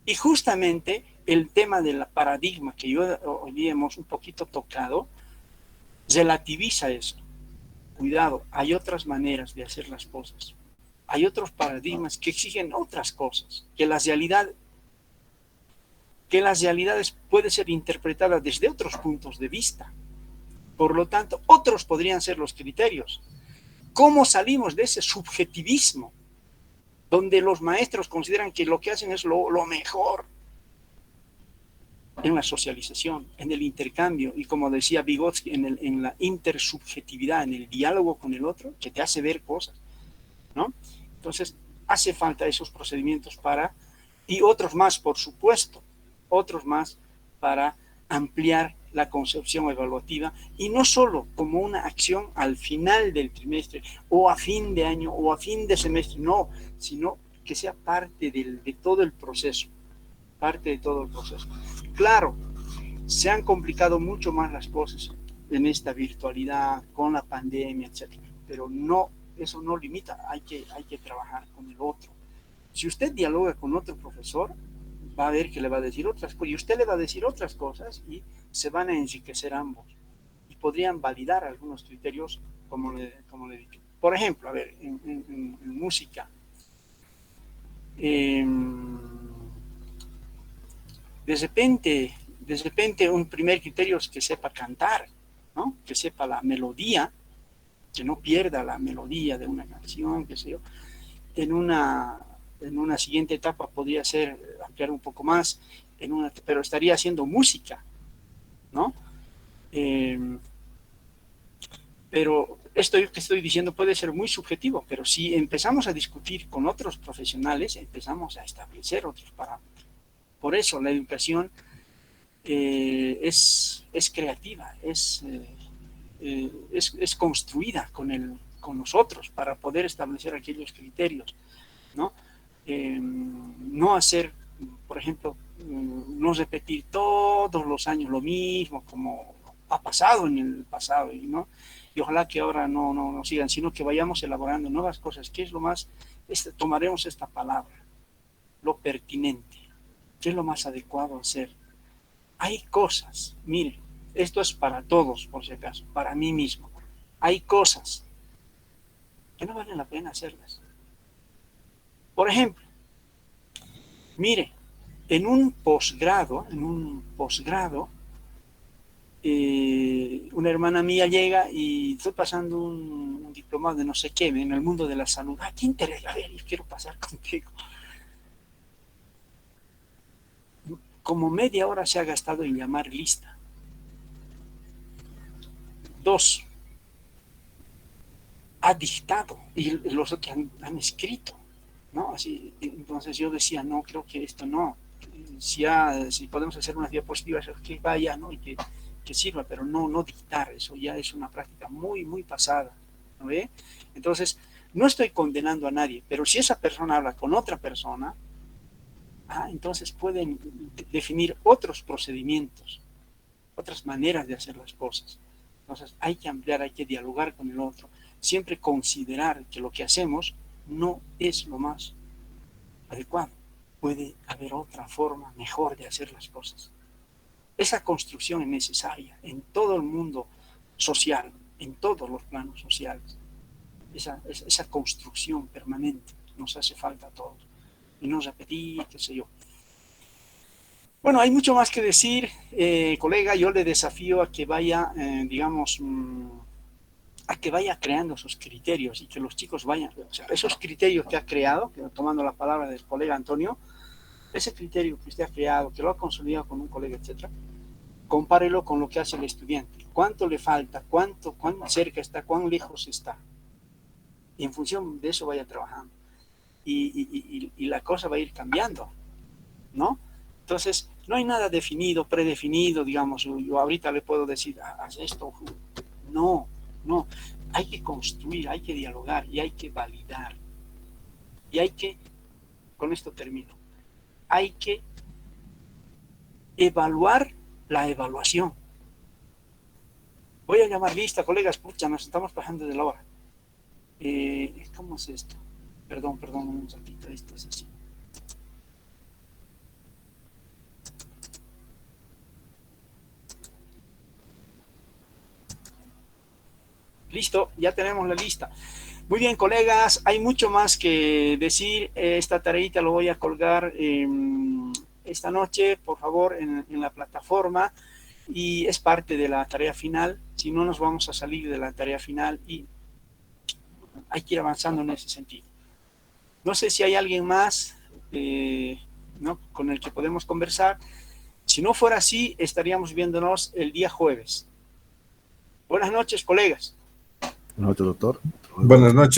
Speaker 1: Y justamente el tema del paradigma que hoy día hemos un poquito tocado, relativiza eso. Cuidado, hay otras maneras de hacer las cosas. Hay otros paradigmas que exigen otras cosas, que las realidades pueden ser interpretadas desde otros puntos de vista. Por lo tanto, otros podrían ser los criterios. ¿Cómo salimos de ese subjetivismo donde los maestros consideran que lo que hacen es lo mejor? En la socialización, en el intercambio y, como decía Vygotsky, en la intersubjetividad, en el diálogo con el otro, que te hace ver cosas, ¿no? Entonces, hace falta esos procedimientos y otros más, por supuesto, otros más para ampliar la concepción evaluativa, y no solo como una acción al final del trimestre o a fin de año o a fin de semestre, no, sino que sea parte de todo el proceso, Claro, se han complicado mucho más las cosas en esta virtualidad, con la pandemia, etcétera, pero no, eso no limita, hay que trabajar con el otro. Si usted dialoga con otro profesor, va a ver que le va a decir otras cosas, y usted le va a decir otras cosas, y se van a enriquecer ambos, y podrían validar algunos criterios, como le he dicho. Por ejemplo, a ver, en música, de repente un primer criterio es que sepa cantar, ¿no? Que sepa la melodía, que no pierda la melodía de una canción, qué sé yo. En una siguiente etapa podría ser ampliar un poco más, pero estaría haciendo música, ¿no? Pero esto que estoy diciendo puede ser muy subjetivo, pero si empezamos a discutir con otros profesionales, empezamos a establecer otros parámetros. Por eso la educación es creativa, es construida con nosotros para poder establecer aquellos criterios, ¿no? No hacer, por ejemplo, no repetir todos los años lo mismo como ha pasado en el pasado, ¿no? Y ojalá que ahora no sigan, sino que vayamos elaborando nuevas cosas. ¿Qué es lo más? Tomaremos esta palabra, lo pertinente. ¿Qué es lo más adecuado a hacer? Hay cosas, mire, esto es para todos, por si acaso, para mí mismo. Hay cosas que no valen la pena hacerlas. Por ejemplo, mire, en un posgrado, una hermana mía llega y estoy pasando un diplomado de no sé qué en el mundo de la salud. Ah, ¿qué interés? A ver, yo quiero pasar contigo. Como media hora se ha gastado en llamar lista. Dos, ha dictado y los otros han escrito, ¿no? Así, entonces yo decía, no, creo que esto no. Si podemos hacer unas diapositivas, que vaya, ¿no? Y que sirva, pero no dictar, eso ya es una práctica muy, muy pasada, ¿no ve? Entonces, no estoy condenando a nadie, pero si esa persona habla con otra persona, entonces pueden definir otros procedimientos, otras maneras de hacer las cosas. Entonces hay que ampliar, hay que dialogar con el otro, siempre considerar que lo que hacemos no es lo más adecuado. Puede haber otra forma mejor de hacer las cosas. Esa construcción es necesaria en todo el mundo social, en todos los planos sociales. Esa construcción permanente nos hace falta a todos. Y no repetir, qué sé yo. Bueno, hay mucho más que decir, colega. Yo le desafío a que vaya, a que vaya creando sus criterios y que los chicos vayan, o sea, esos criterios que ha creado, tomando la palabra del colega Antonio, ese criterio que usted ha creado, que lo ha consolidado con un colega, etcétera, compárelo con lo que hace el estudiante. ¿Cuánto le falta? ¿Cuán cerca está? ¿Cuán lejos está? Y en función de eso vaya trabajando. Y la cosa va a ir cambiando, ¿no? Entonces, no hay nada definido, predefinido, digamos, yo ahorita le puedo decir, haz esto. No, hay que construir, hay que dialogar y hay que validar. Y hay que, con esto termino, hay que evaluar la evaluación. Voy a llamar lista, colegas, pucha, nos estamos pasando de la hora. ¿Cómo es esto? Perdón, un ratito, esto es así. Listo, ya tenemos la lista. Muy bien, colegas, hay mucho más que decir. Esta tareita lo voy a colgar esta noche, por favor, en la plataforma, y es parte de la tarea final. Si no, nos vamos a salir de la tarea final y hay que ir avanzando en ese sentido. No sé si hay alguien más ¿no? con el que podemos conversar. Si no fuera así, estaríamos viéndonos el día jueves. Buenas noches, colegas.
Speaker 3: Buenas noches, doctor.
Speaker 4: Buenas noches.